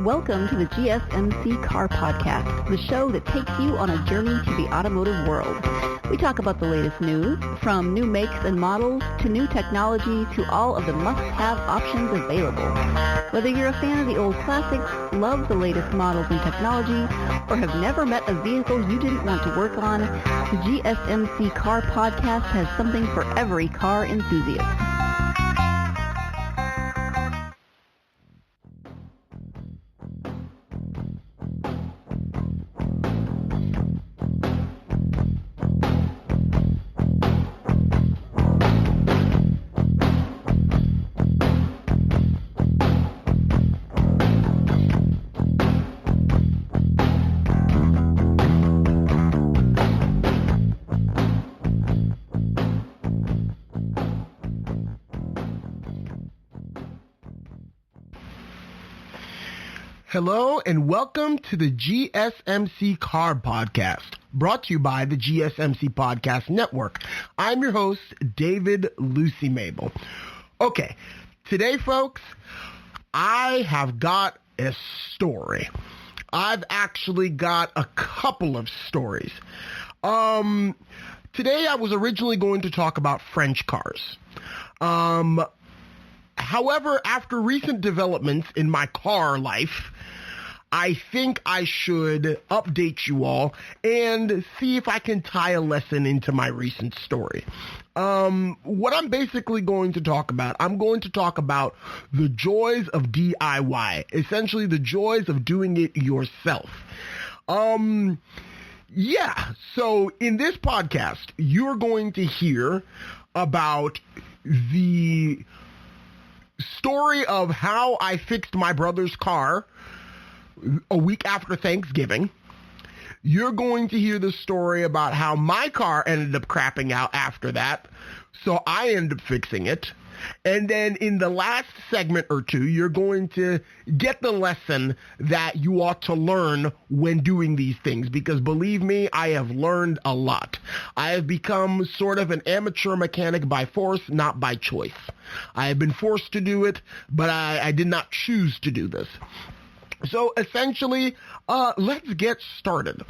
Welcome to the GSMC Car Podcast, the show that takes you on a journey to the automotive world. We talk about the latest news, from new makes and models to new technology to all of the must-have options available. Whether you're a fan of the old classics, love the latest models and technology, or have never met a vehicle you didn't want to work on, the GSMC Car Podcast has something for every car enthusiast. Hello and welcome to the GSMC Car Podcast, brought to you by the GSMC Podcast Network. I'm your host, David Lucy Mabel. Okay, today, folks, I have got a story. I've actually got a couple of stories. Today I was originally going to talk about French cars. However, after recent developments in my car life, I think I should update you all and see if I can tie a lesson into my recent story. What I'm basically going to talk about, I'm going to talk about the joys of DIY, essentially the joys of doing it yourself. So in this podcast, you're going to hear about the story of how I fixed my brother's car a week after Thanksgiving. You're going to hear the story about how my car ended up crapping out after that, so I ended up fixing it. And then in the last segment or two, you're going to get the lesson that you ought to learn when doing these things, because believe me, I have learned a lot. I have become sort of an amateur mechanic by force, not by choice. I have been forced to do it, but I did not choose to do this. So essentially, let's get started.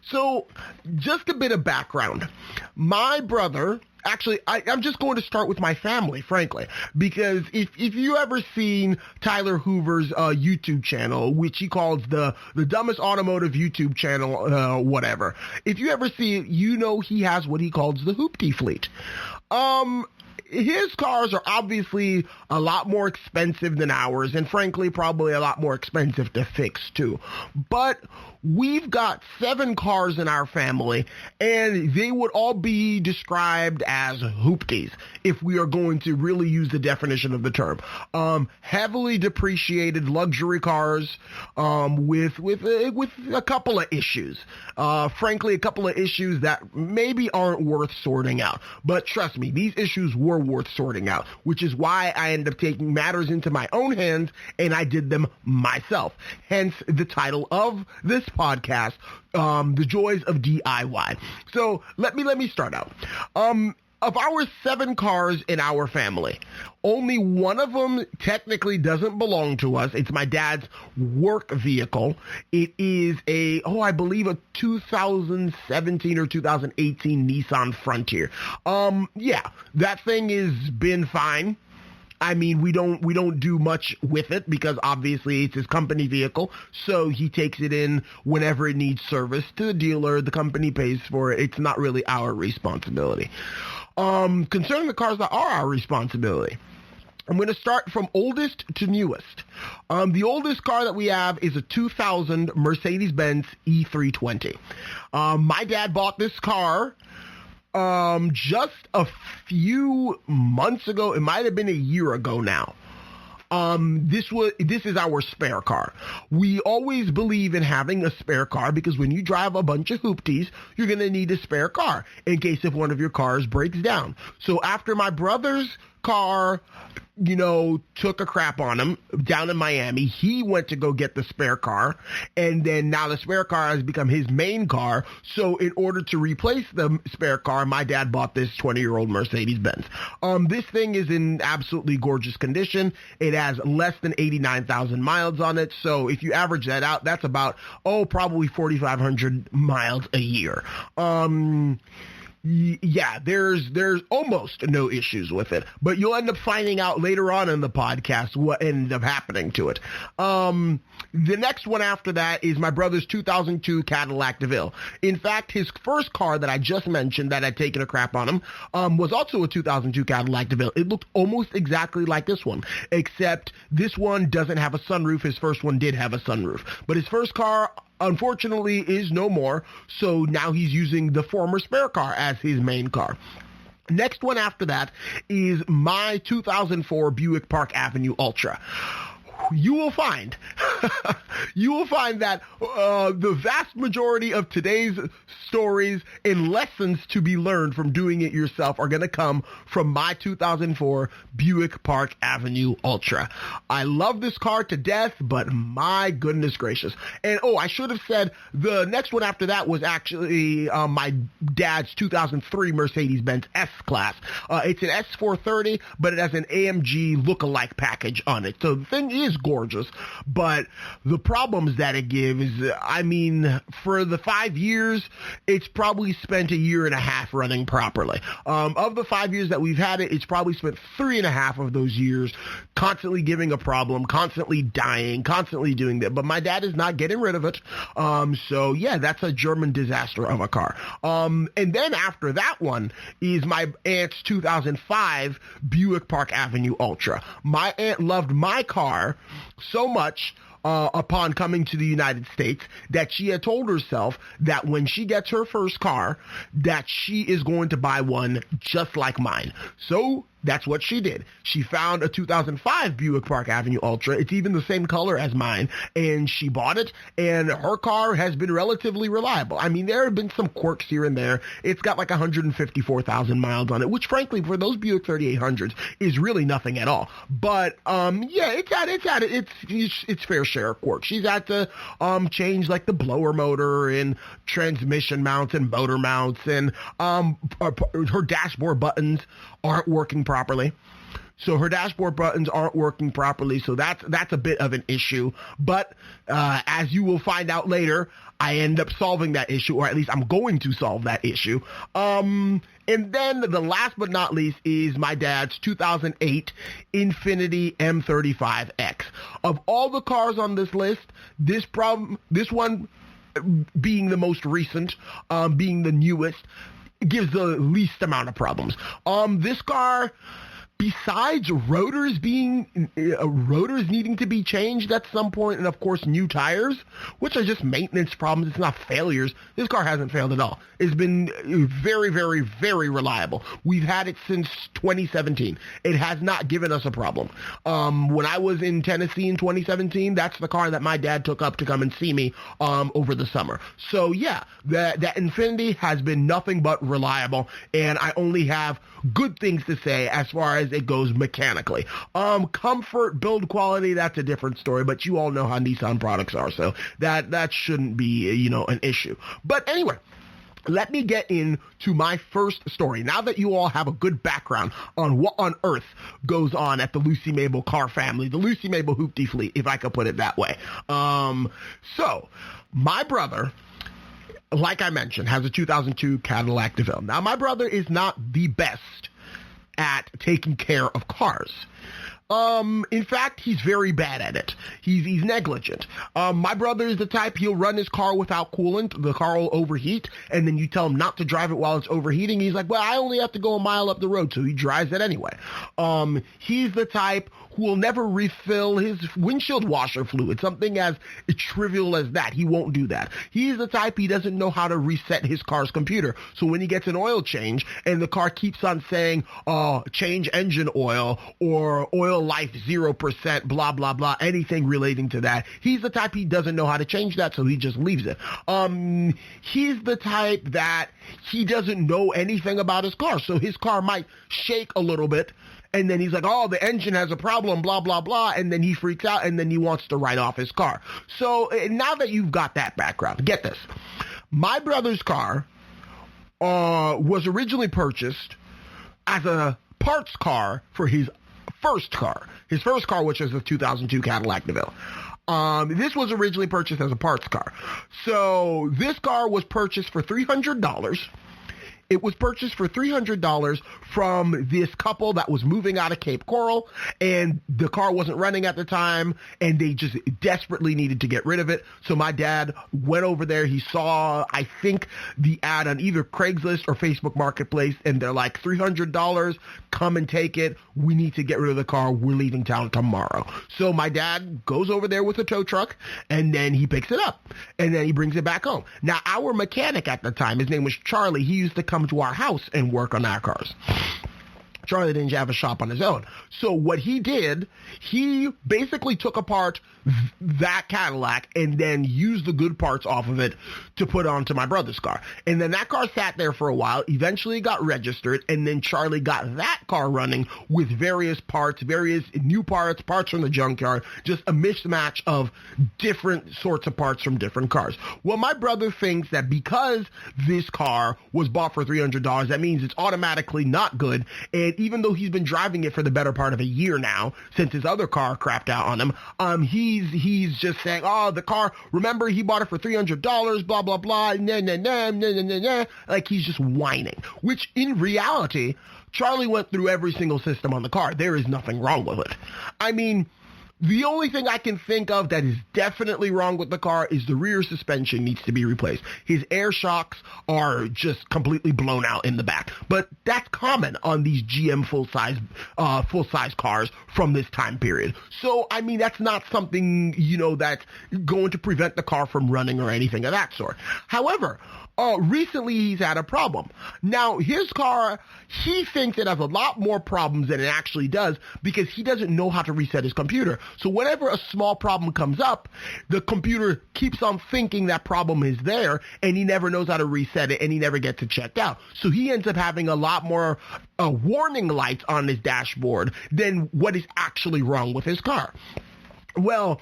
So just a bit of background. My brother, actually, I'm just going to start with my family, frankly, because if you ever seen Tyler Hoover's YouTube channel, which he calls the dumbest automotive YouTube channel, whatever, if you ever see it, you know he has what he calls the Hoopty fleet. His cars are obviously a lot more expensive than ours, and frankly, probably a lot more expensive to fix too. But we've got 7 cars in our family, and they would all be described as hoopties if we are going to really use the definition of the term. Heavily depreciated luxury cars, with a couple of issues. Frankly, a couple of issues that maybe aren't worth sorting out. But trust me, these issues were worth sorting out, which is why I ended up taking matters into my own hands and I did them myself. Hence the title of this podcast, The Joys of DIY. So let me start out. Of our 7 cars in our family, only one of them technically doesn't belong to us. It's my dad's work vehicle. It is I believe a 2017 or 2018 Nissan Frontier. That thing has been fine. I mean, we don't do much with it because obviously it's his company vehicle, so he takes it in whenever it needs service to the dealer. The company pays for it. It's not really our responsibility. Concerning the cars that are our responsibility, I'm going to start from oldest to newest. The oldest car that we have is a 2000 Mercedes-Benz E320. My dad bought this car just a few months ago. It might have been a year ago now. This is our spare car. We always believe in having a spare car because when you drive a bunch of hoopties, you're going to need a spare car in case if one of your cars breaks down. So after my brother's car took a crap on him down in Miami. He went to go get the spare car, and then now the spare car has become his main car. So in order to replace the spare car, my dad bought this 20-year-old Mercedes-Benz. This thing is in absolutely gorgeous condition. It has less than 89,000 miles on it. So if you average that out, that's about, probably 4,500 miles a year. Yeah, there's almost no issues with it, but you'll end up finding out later on in the podcast what ended up happening to it. The next one after that is my brother's 2002 Cadillac DeVille. In fact, his first car that I just mentioned that had taken a crap on him was also a 2002 Cadillac DeVille. It looked almost exactly like this one, except this one doesn't have a sunroof. His first one did have a sunroof, but his first car, unfortunately, is no more, so now he's using the former spare car as his main car. Next one after that is my 2004 Buick Park Avenue Ultra. You will find that the vast majority of today's stories and lessons to be learned from doing it yourself are going to come from my 2004 Buick Park Avenue Ultra. I love this car to death, but my goodness gracious. And I should have said the next one after that was actually my dad's 2003 Mercedes-Benz S-Class. It's an S430, but it has an AMG look-alike package on it. So the thing is gorgeous, but the problems that it gives, for the 5 years, it's probably spent 1.5 years running properly. Of the 5 years that we've had it, it's probably spent 3.5 of those years constantly giving a problem, constantly dying, constantly doing that. But my dad is not getting rid of it. So yeah, that's a German disaster of a car. And then after that one is my aunt's 2005 Buick Park Avenue Ultra. My aunt loved my car so much upon coming to the United States that she had told herself that when she gets her first car, that she is going to buy one just like mine. So that's what she did. She found a 2005 Buick Park Avenue Ultra. It's even the same color as mine, and she bought it, and her car has been relatively reliable. There have been some quirks here and there. It's got like 154,000 miles on it, which frankly, for those Buick 3800s, is really nothing at all. But, yeah, it's fair share of quirks. She's had to, change like the blower motor and transmission mounts and motor mounts, and, her dashboard buttons aren't working properly. So her dashboard buttons aren't working properly, so that's a bit of an issue. But as you will find out later, I end up solving that issue, or at least I'm going to solve that issue. And then the last but not least is my dad's 2008 Infiniti M35X. Of all the cars on this list, this one being the most recent, being the newest, gives the least amount of problems. This car, besides rotors needing to be changed at some point, and of course new tires, which are just maintenance problems, it's not failures. This car hasn't failed at all. It's been very, very, very reliable. We've had it since 2017. It has not given us a problem. When I was in Tennessee in 2017, that's the car that my dad took up to come and see me over the summer. So yeah, that Infiniti has been nothing but reliable, and I only have good things to say as far as it goes mechanically. Comfort, build quality, that's a different story, but you all know how Nissan products are, so that shouldn't be, an issue. But anyway, let me get into my first story. Now that you all have a good background on what on earth goes on at the Lucy Mabel car family, the Lucy Mabel Hoopty Fleet, if I could put it that way. So, my brother, like I mentioned, has a 2002 Cadillac DeVille. Now, my brother is not the best at taking care of cars. In fact, he's very bad at it. He's negligent. My brother is the type, he'll run his car without coolant. The car will overheat, and then you tell him not to drive it while it's overheating. He's like, well, I only have to go a mile up the road, so he drives it anyway. He's the type who will never refill his windshield washer fluid, something as trivial as that. He won't do that. He's the type, he doesn't know how to reset his car's computer. So when he gets an oil change and the car keeps on saying, change engine oil or oil life 0%, blah, blah, blah, anything relating to that, he's the type, he doesn't know how to change that, so he just leaves it. He's the type that he doesn't know anything about his car, so his car might shake a little bit, And then he's like, oh, the engine has a problem, blah, blah, blah. And then he freaks out and then he wants to write off his car. So now that you've got that background, get this. My brother's car was originally purchased as a parts car for his first car. His first car, which is a 2002 Cadillac DeVille. This was originally purchased as a parts car. So this car was purchased for $300. It was purchased for $300 from this couple that was moving out of Cape Coral, and the car wasn't running at the time, and they just desperately needed to get rid of it. So my dad went over there. He saw, I think, the ad on either Craigslist or Facebook Marketplace, and they're like, $300, come and take it. We need to get rid of the car. We're leaving town tomorrow. So my dad goes over there with a tow truck, and then he picks it up, and then he brings it back home. Now, our mechanic at the time, his name was Charlie. He used to come to our house and work on our cars. Charlie didn't have a shop on his own. So what he did, he basically took apart that Cadillac and then used the good parts off of it to put onto my brother's car. And then that car sat there for a while, eventually got registered, and then Charlie got that car running with various parts, various new parts, parts from the junkyard, just a mismatch of different sorts of parts from different cars. Well, my brother thinks that because this car was bought for $300, that means it's automatically not good, and even though he's been driving it for the better part of a year now, since his other car crapped out on him, he's just saying, oh, the car, remember, he bought it for $300, blah, blah, blah, nah, nah, nah, nah, nah, nah, nah. Like, he's just whining, which in reality, Charlie went through every single system on the car. There is nothing wrong with it. I mean, the only thing I can think of that is definitely wrong with the car is the rear suspension needs to be replaced. His air shocks are just completely blown out in the back. But that's common on these GM full-size cars from this time period. So, I mean, that's not something, that's going to prevent the car from running or anything of that sort. However, recently he's had a problem. Now, his car, he thinks it has a lot more problems than it actually does because he doesn't know how to reset his computer. So whenever a small problem comes up, the computer keeps on thinking that problem is there, and he never knows how to reset it, and he never gets it checked out. So he ends up having a lot more warning lights on his dashboard than what is actually wrong with his car. Well,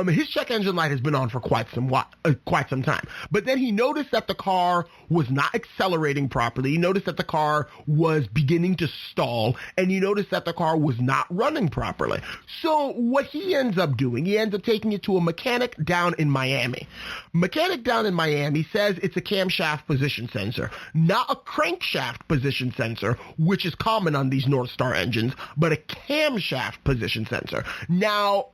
his check engine light has been on for quite some time. But then he noticed that the car was not accelerating properly. He noticed that the car was beginning to stall, and he noticed that the car was not running properly. So what he ends up doing, he ends up taking it to a mechanic down in Miami. Mechanic down in Miami says it's a camshaft position sensor, not a crankshaft position sensor, which is common on these North Star engines, but a camshaft position sensor. Now,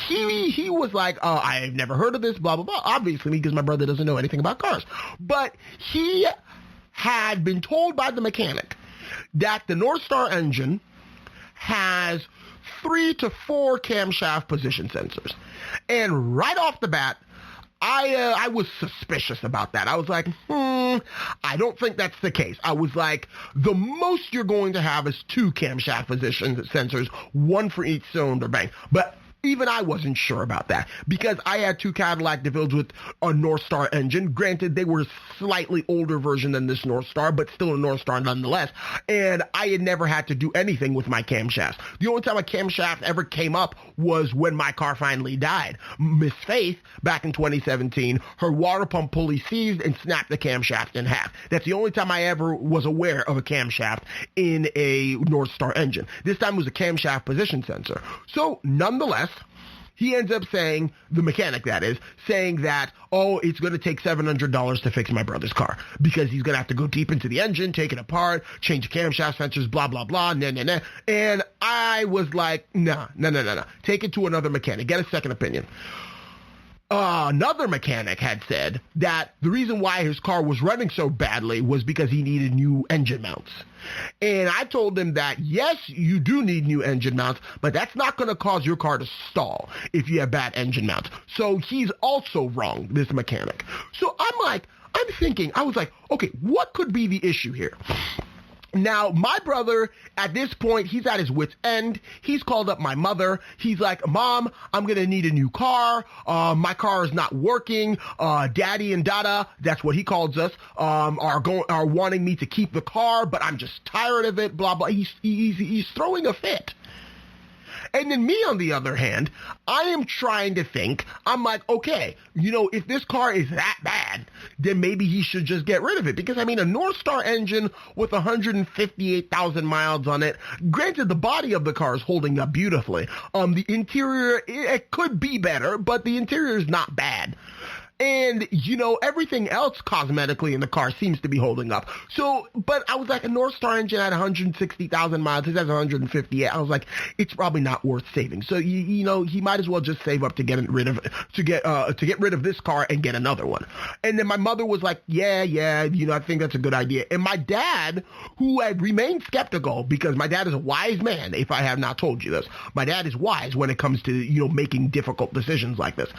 he was like, I've never heard of this, blah, blah, blah, obviously, because my brother doesn't know anything about cars. But he had been told by the mechanic that the North Star engine has 3 to 4 camshaft position sensors. And right off the bat, I was suspicious about that. I was like, I don't think that's the case. I was like, the most you're going to have is 2 camshaft position sensors, 1 for each cylinder bank. But even I wasn't sure about that because I had 2 Cadillac DeVilles with a North Star engine. Granted, they were a slightly older version than this North Star, but still a North Star nonetheless. And I had never had to do anything with my camshafts. The only time a camshaft ever came up was when my car finally died. Miss Faith, back in 2017, her water pump pulley seized and snapped the camshaft in half. That's the only time I ever was aware of a camshaft in a North Star engine. This time it was a camshaft position sensor. So, nonetheless, he ends up saying, the mechanic that is, saying that, it's going to take $700 to fix my brother's car because he's going to have to go deep into the engine, take it apart, change the camshaft sensors, blah, blah, blah, nah, nah, nah. And I was like, no. Take it to another mechanic. Get a second opinion. Another mechanic had said that the reason why his car was running so badly was because he needed new engine mounts. And I told him that, yes, you do need new engine mounts, but that's not going to cause your car to stall if you have bad engine mounts. So he's also wrong, this mechanic. So I was like, okay, what could be the issue here? Now, my brother, at this point, he's at his wit's end. He's called up my mother. He's like, Mom, I'm going to need a new car. My car is not working. Daddy and Dada, that's what he calls us, are wanting me to keep the car, but I'm just tired of it, blah, blah. He's throwing a fit. And then me, on the other hand, I am trying to think, I'm like, okay, if this car is that bad, then maybe he should just get rid of it. Because, a North Star engine with 158,000 miles on it, granted, the body of the car is holding up beautifully. The interior, it could be better, but the interior is not bad. And, everything else cosmetically in the car seems to be holding up. So, but I was like, a North Star engine at 160,000 miles. It has 158. I was like, it's probably not worth saving. So, he might as well just save up to get rid of this car and get another one. And then my mother was like, yeah, I think that's a good idea. And my dad, who had remained skeptical, because my dad is a wise man, if I have not told you this, my dad is wise when it comes to, making difficult decisions like this.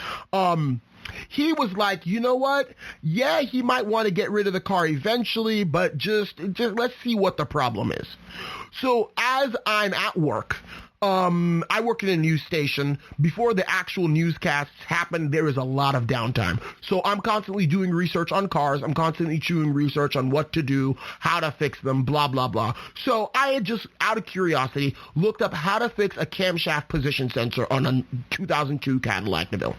He was like, you know what? Yeah, he might want to get rid of the car eventually, but just let's see what the problem is. So as I'm at work, I work in a news station. Before the actual newscasts happen, there is a lot of downtime. So I'm constantly doing research on cars. I'm constantly doing research on what to do, how to fix them, blah, blah, blah. So I had just, out of curiosity, looked up how to fix a camshaft position sensor on a 2002 Cadillac DeVille.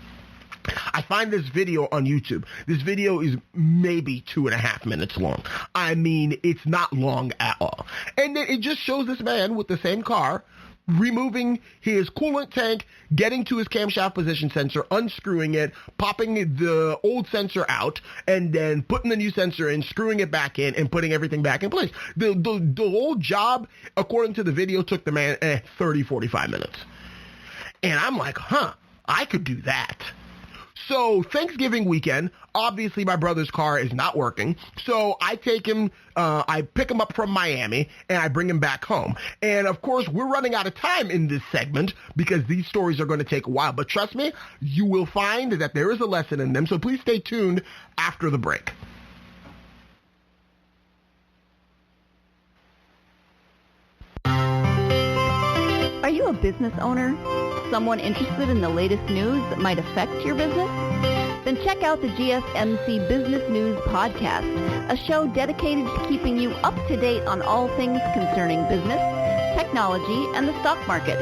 I find this video on YouTube. This video is maybe 2.5 minutes long. It's not long at all. And then it just shows this man with the same car removing his coolant tank, getting to his camshaft position sensor, unscrewing it, popping the old sensor out, and then putting the new sensor in, screwing it back in, and putting everything back in place. The whole job, according to the video, took the man 30, 45 minutes. And I'm like, I could do that. So Thanksgiving weekend, obviously my brother's car is not working. So I take him, I pick him up from Miami and I bring him back home. And of course, we're running out of time in this segment because these stories are going to take a while. But trust me, you will find that there is a lesson in them. So please stay tuned after the break. Are you a business owner? Someone interested in the latest news that might affect your business? Then check out the GSMC Business News Podcast, a show dedicated to keeping you up to date on all things concerning business, technology, and the stock market.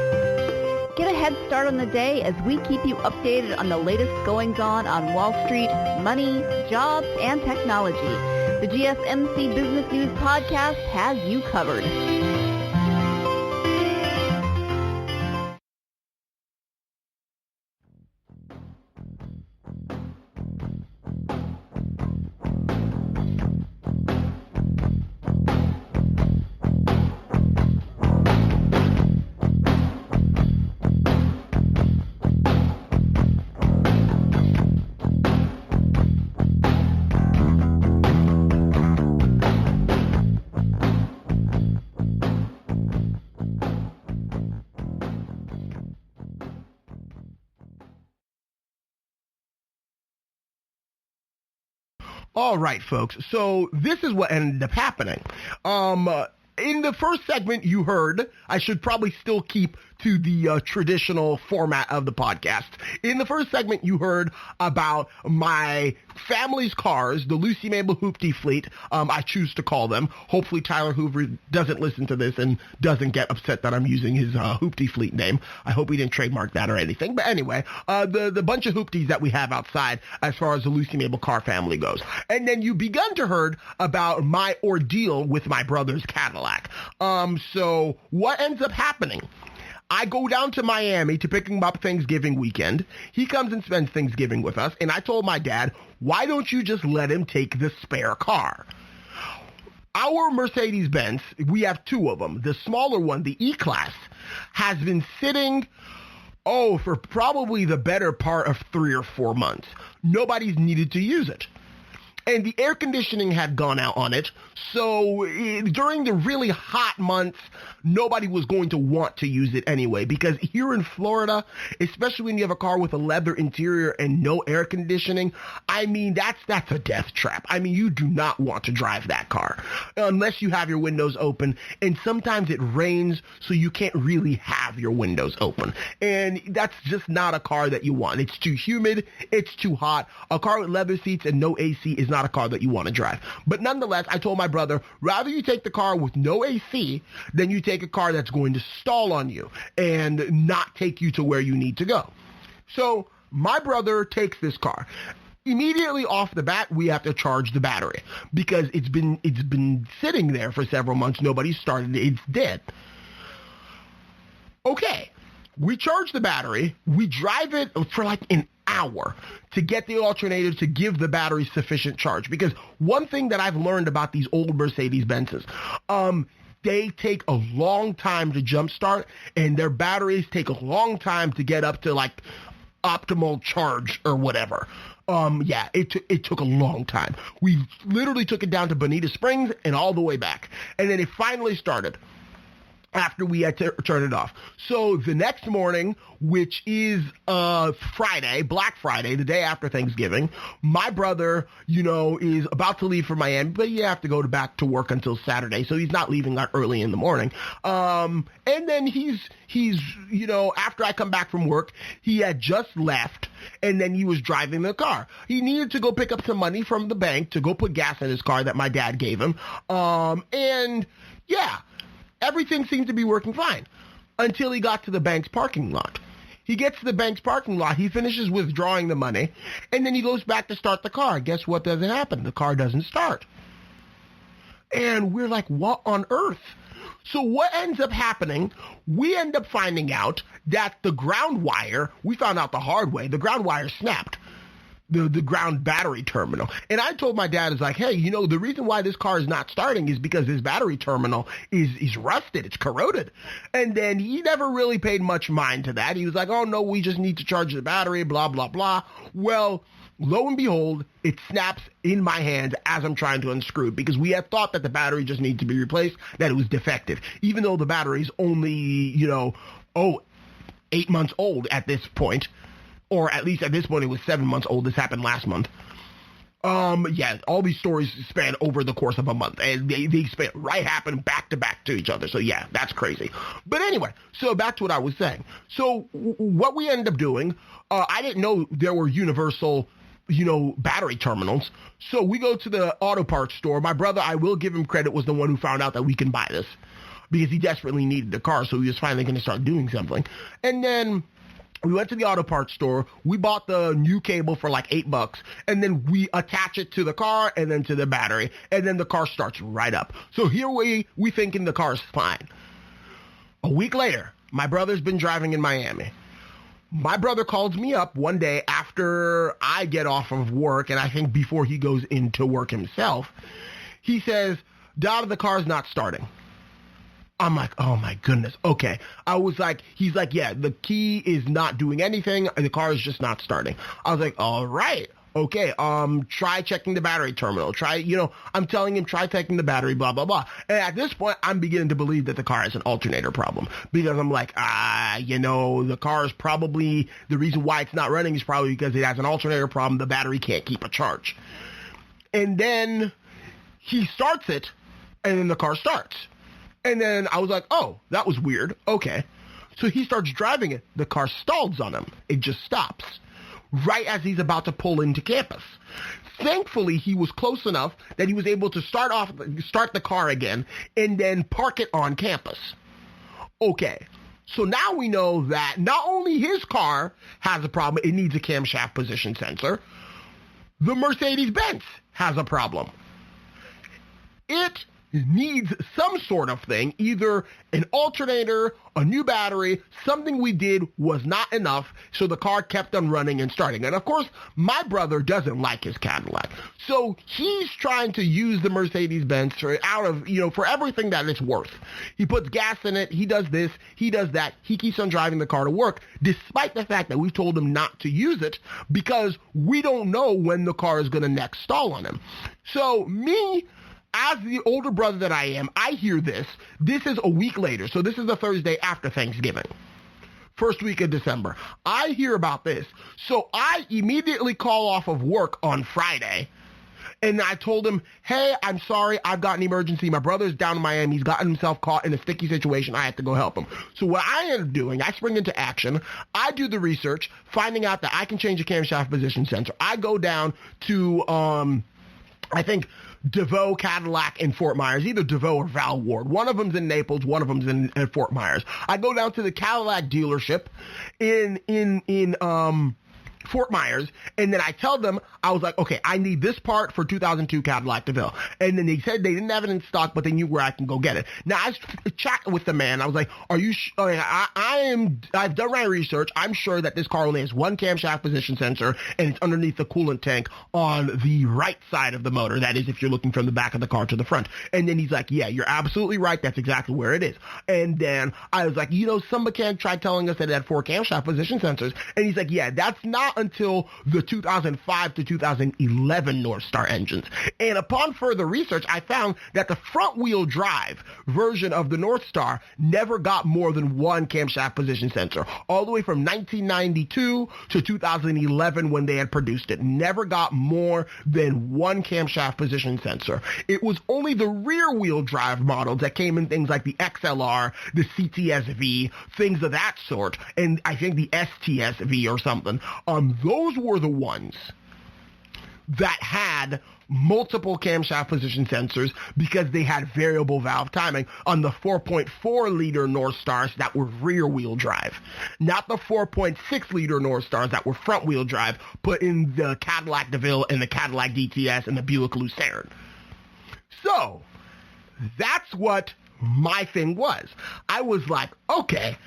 Get a head start on the day as we keep you updated on the latest goings-on Wall Street, money, jobs, and technology. The GSMC Business News Podcast has you covered. All right, folks. So this is what ended up happening. In the first segment you heard, I should probably still keep to the traditional format of the podcast. In the first segment, you heard about my family's cars, the Lucy Mabel Hoopty fleet, I choose to call them. Hopefully Tyler Hoover doesn't listen to this and doesn't get upset that I'm using his Hoopty fleet name. I hope he didn't trademark that or anything. But anyway, the bunch of Hoopties that we have outside as far as the Lucy Mabel car family goes. And then you begun to heard about my ordeal with my brother's Cadillac. So what ends up happening? I go down to Miami to pick him up Thanksgiving weekend. He comes and spends Thanksgiving with us, and I told my dad, why don't you just let him take the spare car? Our Mercedes-Benz, we have two of them. The smaller one, the E-Class, has been sitting, for probably the better part of 3 or 4 months. Nobody's needed to use it. and the air conditioning had gone out on it. So during the really hot months, nobody was going to want to use it anyway, because here in Florida, especially when you have a car with a leather interior and no air conditioning, I mean, that's a death trap. I mean, you do not want to drive that car unless you have your windows open, and sometimes it rains, so you can't really have your windows open, and that's just not a car that you want. It's too humid, it's too hot. A car with leather seats and no AC is not a car that you want to drive. But nonetheless, I told my brother, rather you take the car with no AC than you take a car that's going to stall on you and not take you to where you need to go. So my brother takes this car. Immediately off the bat, we have to charge the battery because it's been sitting there for several months. Nobody started it. It's dead. Okay. We charge the battery. We drive it for like an hour to get the alternator to give the battery sufficient charge. Because one thing that I've learned about these old Mercedes-Benzes, they take a long time to jumpstart, and their batteries take a long time to get up to like optimal charge or whatever. It took a long time. We literally took it down to Bonita Springs and all the way back. And then it finally started after we had to turn it off. So the next morning, which is Friday, Black Friday, the day after Thanksgiving, my brother, is about to leave for Miami, but you have to go back to work until Saturday, so he's not leaving that early in the morning. And then he's after I come back from work, he had just left, and then he was driving the car. He needed to go pick up some money from the bank to go put gas in his car that my dad gave him. Everything seemed to be working fine until he got to the bank's parking lot. He gets to the bank's parking lot, he finishes withdrawing the money, and then he goes back to start the car. Guess what doesn't happen? The car doesn't start. And we're like, what on earth? So what ends up happening, we end up finding out that the ground wire, we found out the hard way, the ground wire snapped. The ground battery terminal. And I told my dad, it's like, hey, the reason why this car is not starting is because this battery terminal is rusted. It's corroded. And then he never really paid much mind to that. He was like, oh, no, we just need to charge the battery, blah, blah, blah. Well, lo and behold, it snaps in my hands as I'm trying to unscrew, because we had thought that the battery just needed to be replaced, that it was defective, even though the battery's only, 8 months old at this point. Or at least at this point, it was 7 months old. This happened last month. All these stories span over the course of a month. And they span happened back to back to each other. So yeah, that's crazy. But anyway, so back to what I was saying. So what we ended up doing, I didn't know there were universal, battery terminals. So we go to the auto parts store. My brother, I will give him credit, was the one who found out that we can buy this, because he desperately needed the car. So he was finally going to start doing something. And then we went to the auto parts store, we bought the new cable for like $8, and then we attach it to the car and then to the battery, and then the car starts right up. So here we thinking the car's fine. A week later, my brother's been driving in Miami. My brother calls me up one day after I get off of work, and I think before he goes into work himself. He says, Dad, the car's not starting. I'm like, oh my goodness. Okay. I was like, he's like, yeah, the key is not doing anything. The car is just not starting. I was like, all right. Okay. Try checking the battery terminal. I'm telling him, try checking the battery, blah, blah, blah. And at this point, I'm beginning to believe that the car has an alternator problem, because I'm like, the car is probably, the reason why it's not running is probably because it has an alternator problem. The battery can't keep a charge. And then he starts it, and then the car starts. And then I was like, oh, that was weird. Okay. So he starts driving it. The car stalls on him. It just stops right as he's about to pull into campus. Thankfully, he was close enough that he was able to start the car again and then park it on campus. Okay. So now we know that not only his car has a problem, it needs a camshaft position sensor. The Mercedes-Benz has a problem. It needs some sort of thing, either an alternator, a new battery. Something we did was not enough, so the car kept on running and starting. And of course, my brother doesn't like his Cadillac. So he's trying to use the Mercedes-Benz for everything that it's worth. He puts gas in it. He does this. He does that. He keeps on driving the car to work, despite the fact that we've told him not to use it because we don't know when the car is going to next stall on him. So me, as the older brother that I am, I hear this. This is a week later. So this is the Thursday after Thanksgiving. First week of December. I hear about this. So I immediately call off of work on Friday. And I told him, hey, I'm sorry. I've got an emergency. My brother's down in Miami. He's gotten himself caught in a sticky situation. I have to go help him. So what I end up doing, I spring into action. I do the research, finding out that I can change the camshaft position sensor. I go down to, I think, DeVoe Cadillac in Fort Myers, either DeVoe or Val Ward. One of them's in Naples, one of them's in Fort Myers. I go down to the Cadillac dealership in Fort Myers, and then I tell them, I was like, okay, I need this part for 2002 Cadillac DeVille. And then they said they didn't have it in stock, but they knew where I can go get it. Now, I chatted with the man. I was like, are you I've done my research. I'm sure that this car only has one camshaft position sensor, and it's underneath the coolant tank on the right side of the motor. That is, if you're looking from the back of the car to the front. And then he's like, yeah, you're absolutely right. That's exactly where it is. And then I was like, some mechanic tried telling us that it had 4 camshaft position sensors. And he's like, yeah, that's not until the 2005 to 2011 North Star engines. And upon further research, I found that the front-wheel drive version of the North Star never got more than 1 camshaft position sensor. All the way from 1992 to 2011 when they had produced it. Never got more than 1 camshaft position sensor. It was only the rear-wheel drive models that came in things like the XLR, the CTS-V, things of that sort, and I think the STS-V or something. Those were the ones that had multiple camshaft position sensors because they had variable valve timing on the 4.4 liter North Stars that were rear wheel drive, not the 4.6 liter North Stars that were front wheel drive put in the Cadillac DeVille and the Cadillac DTS and the Buick Lucerne. So that's what my thing was. I was like, okay,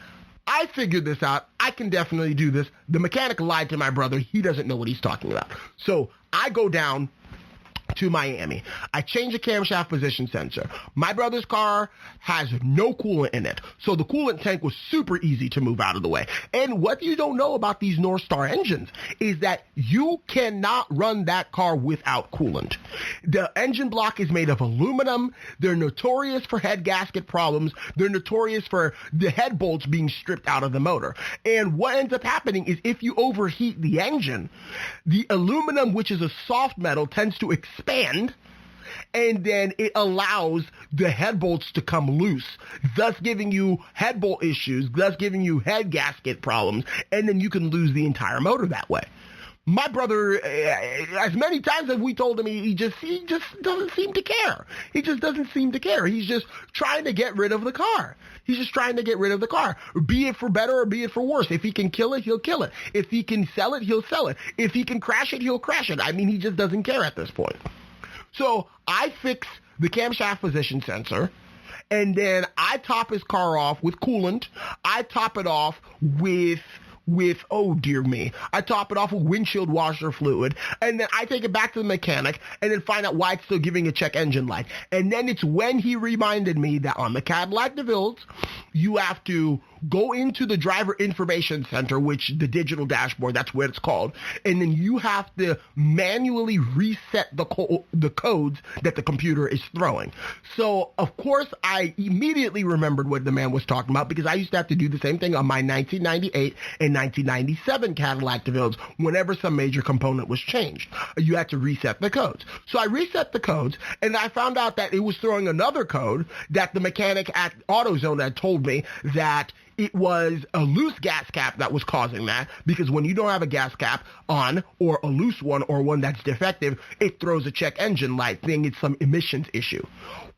I figured this out. I can definitely do this. The mechanic lied to my brother. He doesn't know what he's talking about. So I go down to Miami. I change the camshaft position sensor. My brother's car has no coolant in it, so the coolant tank was super easy to move out of the way. And what you don't know about these North Star engines is that you cannot run that car without coolant. The engine block is made of aluminum. They're notorious for head gasket problems. They're notorious for the head bolts being stripped out of the motor. And what ends up happening is if you overheat the engine, the aluminum, which is a soft metal, tends to expand, and then it allows the head bolts to come loose, thus giving you head bolt issues, thus giving you head gasket problems, and then you can lose the entire motor that way. My brother, as many times as we told him, he just doesn't seem to care. He just doesn't seem to care. He's just trying to get rid of the car. He's just trying to get rid of the car, be it for better or be it for worse. If he can kill it, he'll kill it. If he can sell it, he'll sell it. If he can crash it, he'll crash it. I mean, he just doesn't care at this point. So I fix the camshaft position sensor, and then I top his car off with coolant. I top it off with oh dear me, I top it off with windshield washer fluid, and then I take it back to the mechanic and then find out why it's still giving a check engine light. And then it's when he reminded me that on the Cadillac DeVilles, you have to go into the driver information center, which the digital dashboard, that's what it's called, and then you have to manually reset the codes that the computer is throwing. So, of course, I immediately remembered what the man was talking about because I used to have to do the same thing on my 1998 and 1997 Cadillac DeVilles whenever some major component was changed. You had to reset the codes. So I reset the codes, and I found out that it was throwing another code that the mechanic at AutoZone had told me that it was a loose gas cap that was causing that, because when you don't have a gas cap on, or a loose one, or one that's defective, it throws a check engine light, thinking it's some emissions issue.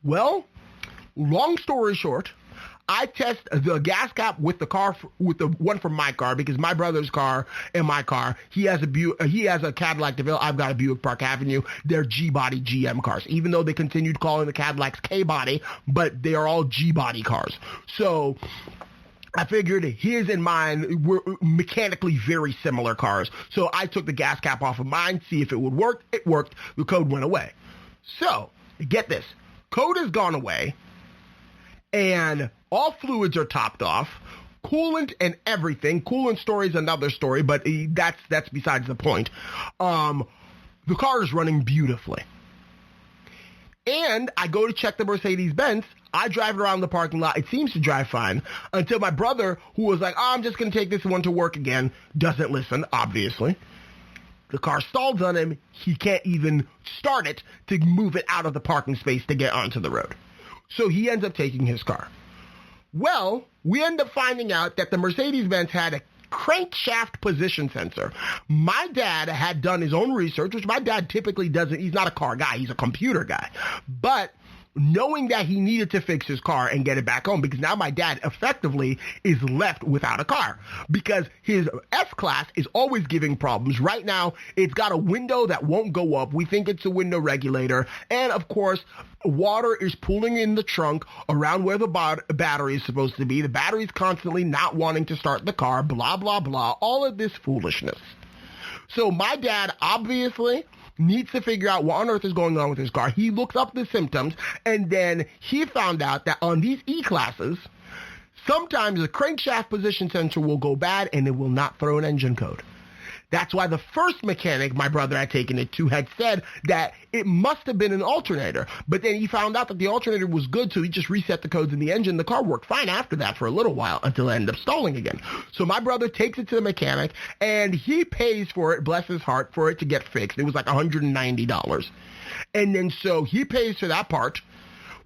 Well, long story short, I test the gas cap with the car, with the one from my car, because my brother's car and my car, he has a Cadillac DeVille, I've got a Buick Park Avenue. They're G-body GM cars, even though they continued calling the Cadillacs K-body, but they are all G-body cars. So I figured his and mine were mechanically very similar cars. So I took the gas cap off of mine, see if it would work. It worked. The code went away. So, get this. Code has gone away, and all fluids are topped off. Coolant and everything. Coolant story is another story, but that's besides the point. The car is running beautifully. And I go to check the Mercedes-Benz. I drive it around the parking lot. It seems to drive fine until my brother, who was like, I'm just going to take this one to work again, doesn't listen, obviously. The car stalls on him. He can't even start it to move it out of the parking space to get onto the road. So he ends up taking his car. Well, we end up finding out that the Mercedes-Benz had a crankshaft position sensor. My dad had done his own research, which my dad typically doesn't. He's not a car guy. He's a computer guy. But knowing that he needed to fix his car and get it back home, because now my dad effectively is left without a car because his S-Class is always giving problems. Right now, it's got a window that won't go up. We think it's a window regulator. And of course, water is pooling in the trunk around where the battery is supposed to be. The battery's constantly not wanting to start the car, blah, blah, blah, all of this foolishness. So my dad obviously needs to figure out what on earth is going on with his car. He looks up the symptoms, and then he found out that on these E-classes, sometimes the crankshaft position sensor will go bad and it will not throw an engine code. That's why the first mechanic my brother had taken it to had said that it must have been an alternator. But then he found out that the alternator was good, so he just reset the codes in the engine. The car worked fine after that for a little while until it ended up stalling again. So my brother takes it to the mechanic, and he pays for it, bless his heart, for it to get fixed. It was like $190. And then so he pays for that part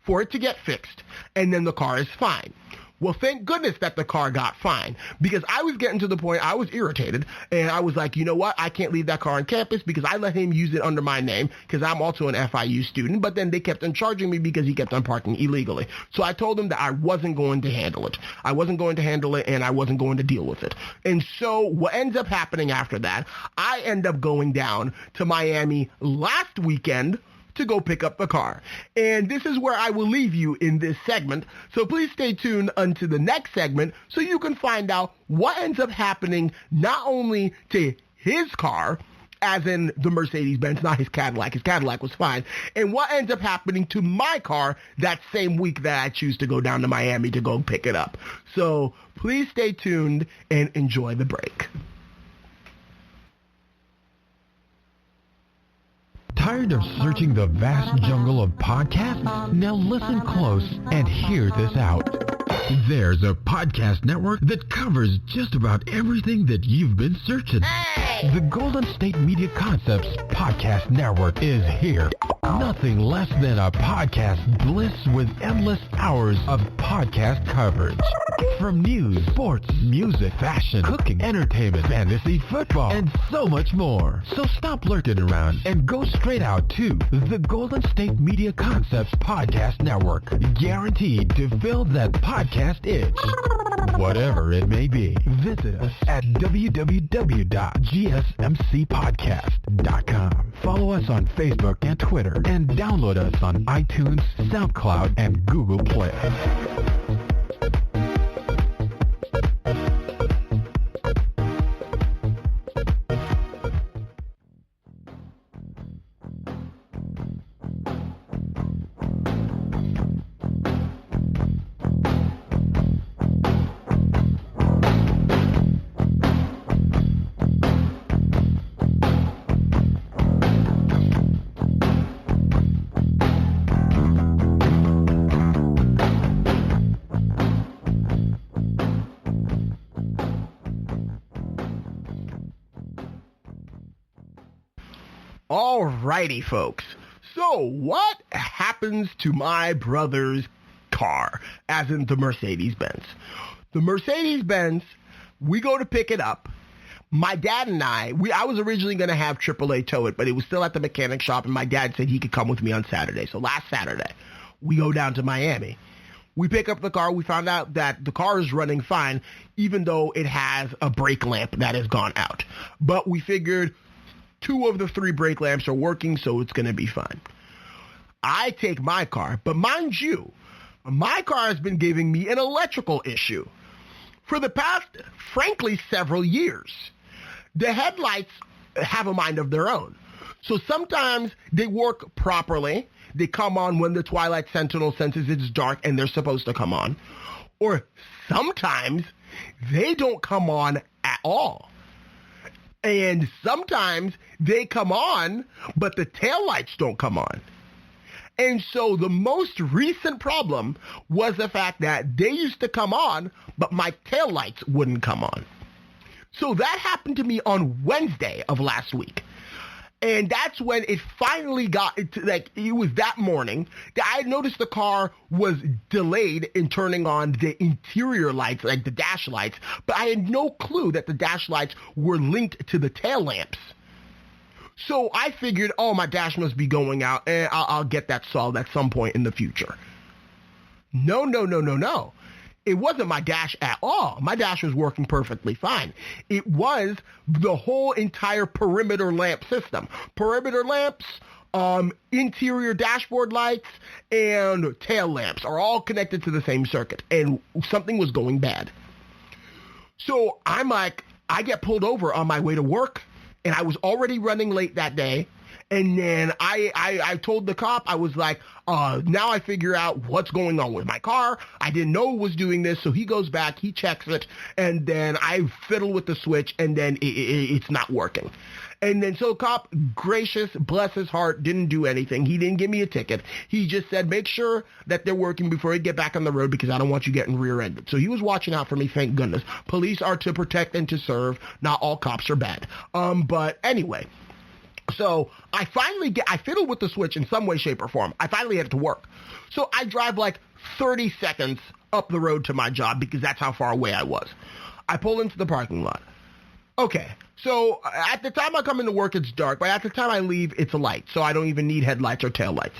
for it to get fixed, and then the car is fine. Well, thank goodness that the car got fine, because I was getting to the point I was irritated, and I was like, you know what? I can't leave that car on campus because I let him use it under my name because I'm also an FIU student, but then they kept on charging me because he kept on parking illegally. So I told him that I wasn't going to handle it. I wasn't going to handle it, and I wasn't going to deal with it. And so what ends up happening after that, I end up going down to Miami last weekend to go pick up the car. And this is where I will leave you in this segment. So please stay tuned unto the next segment so you can find out what ends up happening not only to his car, as in the Mercedes-Benz, not his Cadillac. His Cadillac was fine. And what ends up happening to my car that same week that I choose to go down to Miami to go pick it up. So please stay tuned and enjoy the break. Tired of searching the vast jungle of podcasts? Now listen close and hear this out. There's a podcast network that covers just about everything that you've been searching. Hey! The Golden State Media Concepts Podcast Network is here. Nothing less than a podcast bliss with endless hours of podcast coverage. From news, sports, music, fashion, cooking, entertainment, fantasy, football, and so much more. So stop lurking around and go straight out to the Golden State Media Concepts Podcast Network. Guaranteed to fill that podcast itch. Whatever it may be. Visit us at www.gsmcpodcast.com. Follow us on Facebook and Twitter, and download us on iTunes, SoundCloud, and Google Play. Alrighty, folks. So what happens to my brother's car, as in the Mercedes-Benz? The Mercedes-Benz, we go to pick it up. My dad and I was originally going to have AAA tow it, but it was still at the mechanic shop, and my dad said he could come with me on Saturday. So last Saturday, we go down to Miami. We pick up the car. We found out that the car is running fine, even though it has a brake lamp that has gone out. But we figured 2 of the 3 brake lamps are working, so it's going to be fine. I take my car, but mind you, my car has been giving me an electrical issue for the past, frankly, several years, the headlights have a mind of their own. So sometimes they work properly. They come on when the Twilight Sentinel senses it's dark and they're supposed to come on. Or sometimes they don't come on at all. And sometimes they come on, but the taillights don't come on. And so the most recent problem was the fact that they used to come on, but my taillights wouldn't come on. So that happened to me on Wednesday of last week. And that's when it finally got, it was that morning that I noticed the car was delayed in turning on the interior lights, like the dash lights, but I had no clue that the dash lights were linked to the tail lamps. So I figured, my dash must be going out, and I'll get that solved at some point in the future. No. It wasn't my dash at all. My dash was working perfectly fine. It was the whole entire perimeter lamp system. Perimeter lamps, interior dashboard lights, and tail lamps are all connected to the same circuit, and something was going bad. So I'm like, I get pulled over on my way to work, and I was already running late that day. And then I told the cop, I was like, now I figure out what's going on with my car. I didn't know it was doing this. So he goes back, he checks it, and then I fiddle with the switch, and then it's not working. And then so cop, gracious, bless his heart, didn't do anything. He didn't give me a ticket. He just said, make sure that they're working before you get back on the road because I don't want you getting rear-ended. So he was watching out for me, thank goodness. Police are to protect and to serve. Not all cops are bad. But anyway, so I fiddled with the switch in some way, shape, or form. I finally had to work. So I drive like 30 seconds up the road to my job because that's how far away I was. I pull into the parking lot. Okay, so at the time I come into work, it's dark, but at the time I leave, it's a light, so I don't even need headlights or taillights.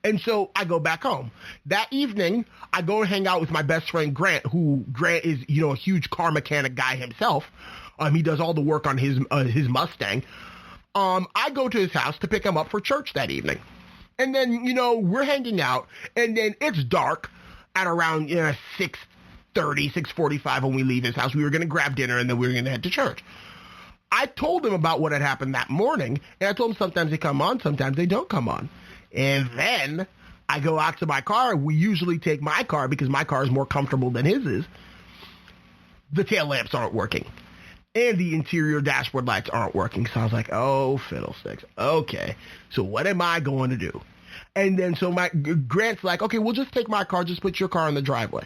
And so I go back home. That evening, I go and hang out with my best friend, Grant, who Grant is, a huge car mechanic guy himself. He does all the work on his Mustang. I go to his house to pick him up for church that evening. And then, we're hanging out, and then it's dark at around 6:30, 6:45 when we leave his house. We were going to grab dinner, and then we were going to head to church. I told him about what had happened that morning, and I told him sometimes they come on, sometimes they don't come on. And then I go out to my car. We usually take my car because my car is more comfortable than his is. The tail lamps aren't working. And the interior dashboard lights aren't working. So I was like, oh, fiddlesticks. Okay, so what am I going to do? And then so my Grant's like, okay, we'll just take my car. Just put your car in the driveway.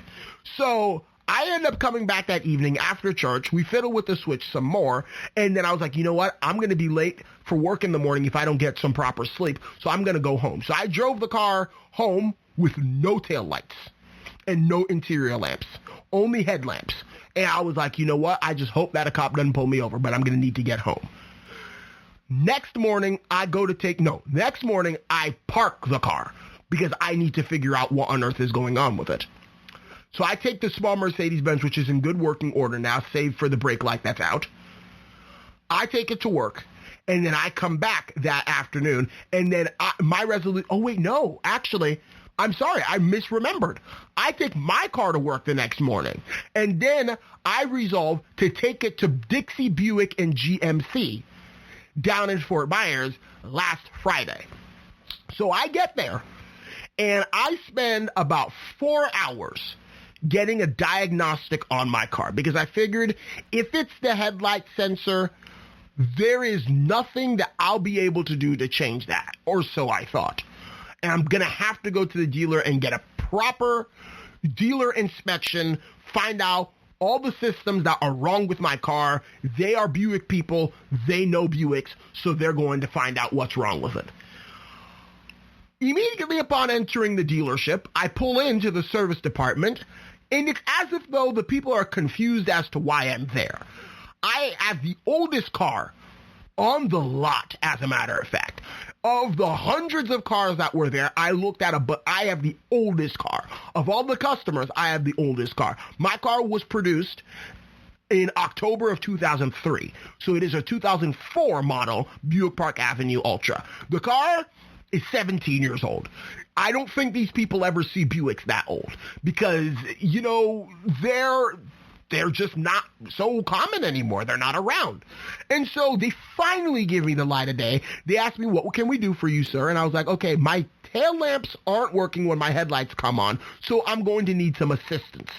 So I end up coming back that evening after church. We fiddle with the switch some more. And then I was like, you know what? I'm going to be late for work in the morning if I don't get some proper sleep. So I'm going to go home. So I drove the car home with no tail lights and no interior lamps, only headlamps. And I was like, you know what? I just hope that a cop doesn't pull me over, but I'm going to need to get home. Next morning, I park the car because I need to figure out what on earth is going on with it. So I take the small Mercedes-Benz, which is in good working order now, save for the brake light that's out. I take it to work, and then I come back that afternoon, and then my resolution, I'm sorry, I misremembered. I take my car to work the next morning, and then I resolve to take it to Dixie Buick and GMC down in Fort Myers last Friday. So I get there, and I spend about 4 hours getting a diagnostic on my car because I figured if it's the headlight sensor, there is nothing that I'll be able to do to change that, or so I thought. And I'm going to have to go to the dealer and get a proper dealer inspection, find out all the systems that are wrong with my car. They are Buick people. They know Buicks, so they're going to find out what's wrong with it. Immediately upon entering the dealership, I pull into the service department, and it's as if though the people are confused as to why I'm there. I have the oldest car on the lot, as a matter of fact. Of the hundreds of cars that were there, I looked at but I have the oldest car. Of all the customers, I have the oldest car. My car was produced in October of 2003. So it is a 2004 model Buick Park Avenue Ultra. The car is 17 years old. I don't think these people ever see Buicks that old because, they're they're just not so common anymore. They're not around. And so they finally give me the light of day. They asked me, what can we do for you, sir? And I was like, okay, my tail lamps aren't working when my headlights come on, so I'm going to need some assistance.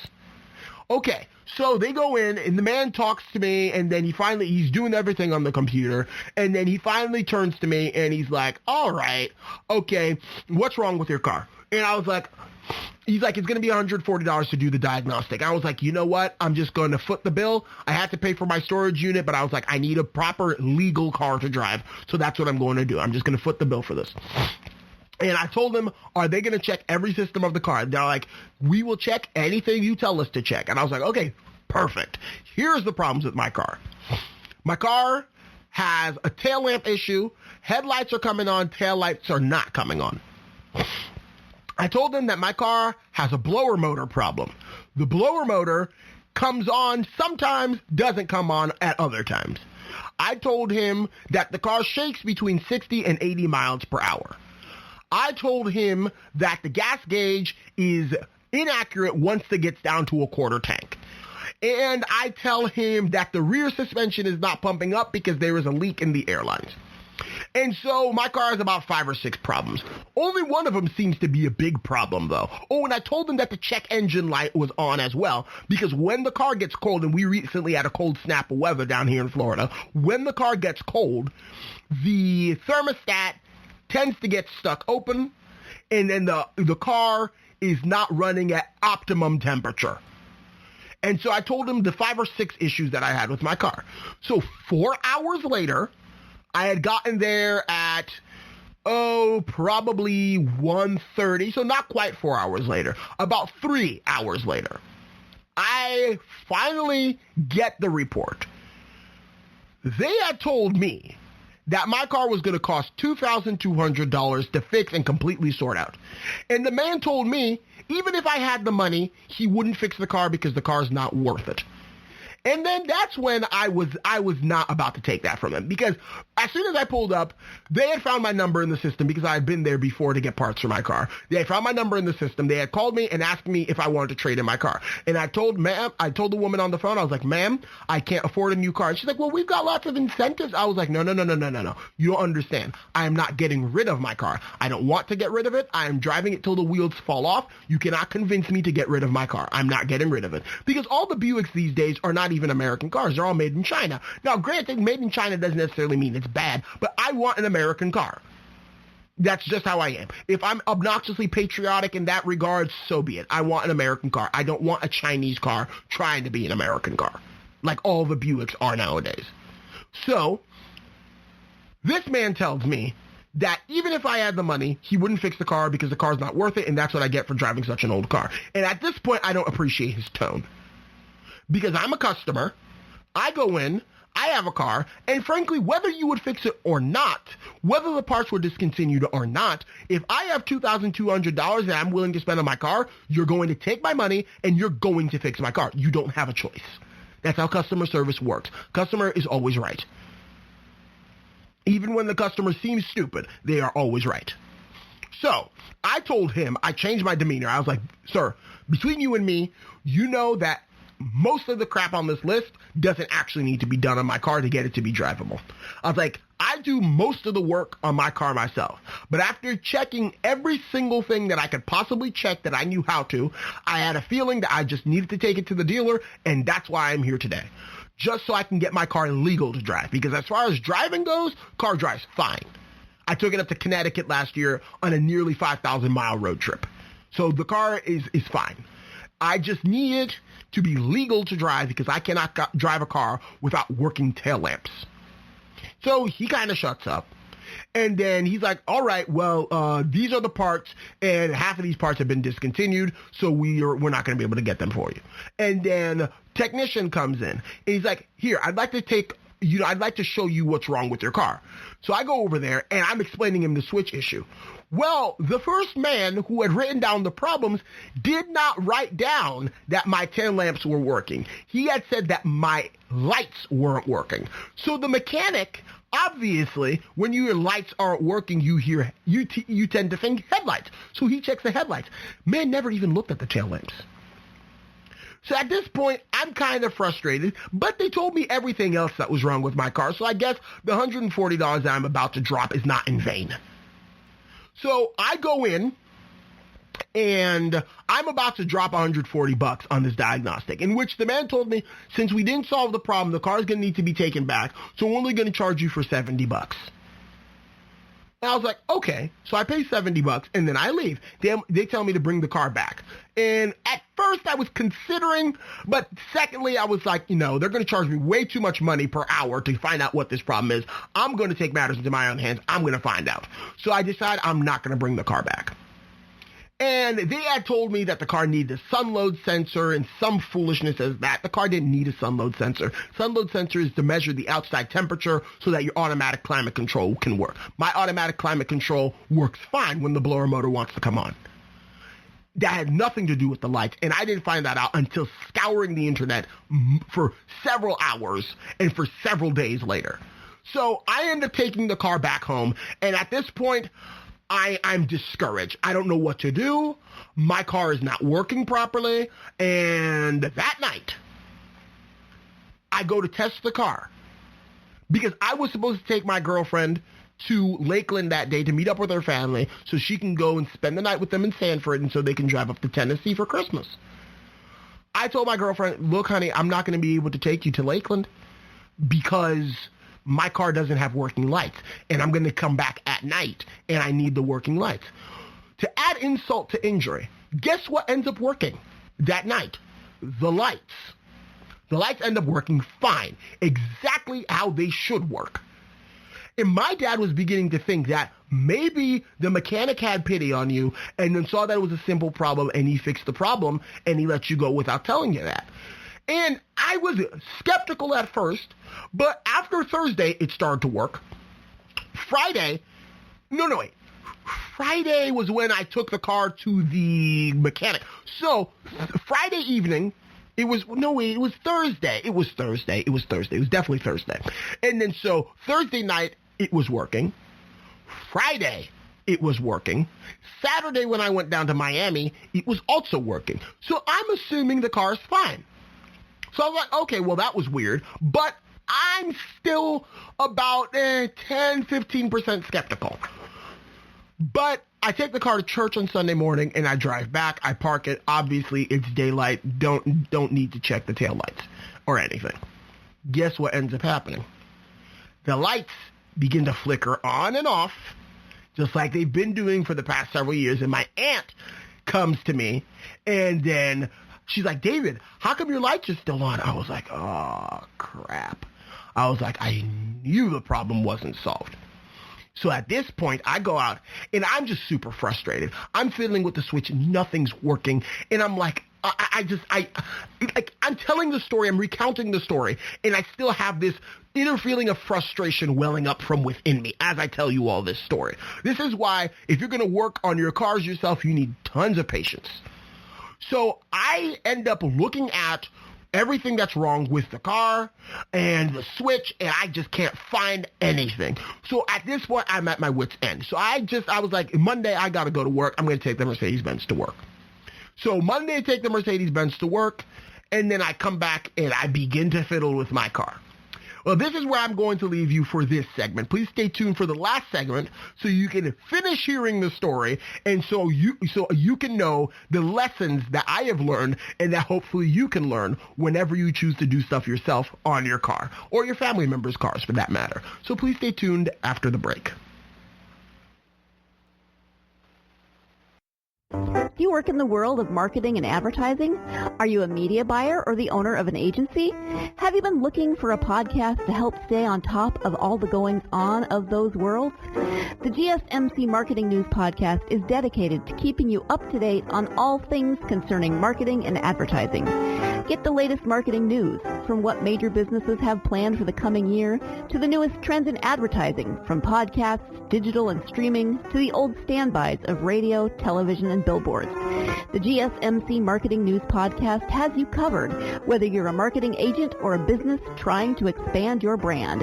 Okay, so they go in, and the man talks to me, and then he's doing everything on the computer, and then he finally turns to me, and he's like, all right, okay, what's wrong with your car? And I was like, he's like, it's going to be $140 to do the diagnostic. I was like, you know what? I'm just going to foot the bill. I had to pay for my storage unit, but I was like, I need a proper legal car to drive, so that's what I'm going to do. I'm just going to foot the bill for this. And I told them, are they going to check every system of the car? They're like, we will check anything you tell us to check. And I was like, okay, perfect. Here's the problems with my car. My car has a tail lamp issue. Headlights are coming on. Tail lights are not coming on. I told them that my car has a blower motor problem. The blower motor comes on sometimes, doesn't come on at other times. I told him that the car shakes between 60 and 80 miles per hour. I told him that the gas gauge is inaccurate once it gets down to a quarter tank. And I tell him that the rear suspension is not pumping up because there is a leak in the air lines. And so my car has about 5 or 6 problems. Only one of them seems to be a big problem, though. Oh, and I told him that the check engine light was on as well, because when the car gets cold, and we recently had a cold snap of weather down here in Florida, when the car gets cold, the thermostat tends to get stuck open, and then the car is not running at optimum temperature. And so I told him the 5 or 6 issues that I had with my car. So 4 hours later, I had gotten there at, probably 1:30, so not quite 4 hours later, about 3 hours later. I finally get the report. They had told me that my car was going to cost $2,200 to fix and completely sort out. And the man told me, even if I had the money, he wouldn't fix the car because the car's not worth it. And then that's when I was not about to take that from him, because as soon as I pulled up, they had found my number in the system because I had been there before to get parts for my car. They had found my number in the system. They had called me and asked me if I wanted to trade in my car. And I told the woman on the phone, I was like, ma'am, I can't afford a new car. And she's like, well, we've got lots of incentives. I was like, no. You don't understand. I am not getting rid of my car. I don't want to get rid of it. I am driving it till the wheels fall off. You cannot convince me to get rid of my car. I'm not getting rid of it. Because all the Buicks these days are not even American cars. They're all made in China. Now, granted, made in China doesn't necessarily mean it's bad, but I want an American car. That's just how I am. If I'm obnoxiously patriotic in that regard, so be it. I want an American car. I don't want a Chinese car trying to be an American car, like all the Buicks are nowadays. So, this man tells me that even if I had the money, he wouldn't fix the car because the car's not worth it, and that's what I get for driving such an old car. And at this point, I don't appreciate his tone. Because I'm a customer, I go in, I have a car, and frankly, whether you would fix it or not, whether the parts were discontinued or not, if I have $2,200 that I'm willing to spend on my car, you're going to take my money and you're going to fix my car. You don't have a choice. That's how customer service works. Customer is always right. Even when the customer seems stupid, they are always right. So, I told him, I changed my demeanor. I was like, sir, between you and me, you know that most of the crap on this list doesn't actually need to be done on my car to get it to be drivable. I was like, I do most of the work on my car myself. But after checking every single thing that I could possibly check that I knew how to, I had a feeling that I just needed to take it to the dealer, and that's why I'm here today. Just so I can get my car legal to drive. Because as far as driving goes, car drives fine. I took it up to Connecticut last year on a nearly 5,000-mile road trip. So the car is fine. I just need it to be legal to drive because I cannot drive a car without working tail lamps. So he kind of shuts up. And then he's like, all right, well, these are the parts, and half of these parts have been discontinued, so we're not going to be able to get them for you. And then technician comes in, and he's like, here, I'd like to show you what's wrong with your car. So I go over there, and I'm explaining him the switch issue. Well, the first man who had written down the problems did not write down that my tail lamps were working. He had said that my lights weren't working. So the mechanic, obviously, when your lights aren't working, you tend to think headlights. So he checks the headlights. Man never even looked at the tail lamps. So at this point, I'm kind of frustrated, but they told me everything else that was wrong with my car. So I guess the $140 that I'm about to drop is not in vain. So I go in, and I'm about to drop $140 on this diagnostic, in which the man told me, since we didn't solve the problem, the car's going to need to be taken back, so we're only going to charge you for $70. And I was like, okay. So I pay $70, and then I leave. They tell me to bring the car back. And at first I was considering, but secondly I was like, they're going to charge me way too much money per hour to find out what this problem is. I'm going to take matters into my own hands. I'm going to find out. So I decided I'm not going to bring the car back. And they had told me that the car needed a sun load sensor and some foolishness as that. The car didn't need a sun load sensor. Sun load sensor is to measure the outside temperature so that your automatic climate control can work. My automatic climate control works fine when the blower motor wants to come on. That had nothing to do with the lights, and I didn't find that out until scouring the internet for several hours and for several days later. So I ended up taking the car back home, and at this point, I'm discouraged. I don't know what to do. My car is not working properly. And that night, I go to test the car because I was supposed to take my girlfriend to Lakeland that day to meet up with her family so she can go and spend the night with them in Sanford and so they can drive up to Tennessee for Christmas. I told my girlfriend, look, honey, I'm not going to be able to take you to Lakeland because my car doesn't have working lights, and I'm going to come back at night, and I need the working lights. To add insult to injury, guess what ends up working that night? The lights. The lights end up working fine, exactly how they should work. And my dad was beginning to think that maybe the mechanic had pity on you and then saw that it was a simple problem, and he fixed the problem, and he let you go without telling you that. And I was skeptical at first, but after Thursday, it started to work. Friday was when I took the car to the mechanic. So Friday evening, it was Thursday. It was definitely Thursday. And then so Thursday night, it was working. Friday, it was working. Saturday, when I went down to Miami, it was also working. So I'm assuming the car is fine. So I was like, okay, well, that was weird, but I'm still about 10-15% skeptical. But I take the car to church on Sunday morning, and I drive back. I park it. Obviously, it's daylight. Don't need to check the taillights or anything. Guess what ends up happening? The lights begin to flicker on and off, just like they've been doing for the past several years, and my aunt comes to me, and then she's like, David, how come your lights are still on? I was like, oh, crap. I was like, I knew the problem wasn't solved. So at this point, I go out, and I'm just super frustrated. I'm fiddling with the switch. Nothing's working. And I'm like, I'm telling the story. I'm recounting the story. And I still have this inner feeling of frustration welling up from within me as I tell you all this story. This is why if you're going to work on your cars yourself, you need tons of patience. So I end up looking at everything that's wrong with the car and the switch, and I just can't find anything. So at this point, I'm at my wit's end. So I was like, Monday, I got to go to work. I'm going to take the Mercedes-Benz to work. So Monday, I take the Mercedes-Benz to work, and then I come back and I begin to fiddle with my car. Well, this is where I'm going to leave you for this segment. Please stay tuned for the last segment so you can finish hearing the story and so you can know the lessons that I have learned and that hopefully you can learn whenever you choose to do stuff yourself on your car or your family members' cars for that matter. So please stay tuned after the break. Do you work in the world of marketing and advertising? Are you a media buyer or the owner of an agency? Have you been looking for a podcast to help stay on top of all the goings-on of those worlds? The GSMC Marketing News Podcast is dedicated to keeping you up to date on all things concerning marketing and advertising. Get the latest marketing news, from what major businesses have planned for the coming year to the newest trends in advertising, from podcasts, digital and streaming, to the old standbys of radio, television, and billboards. The GSMC Marketing News Podcast has you covered, whether you're a marketing agent or a business trying to expand your brand.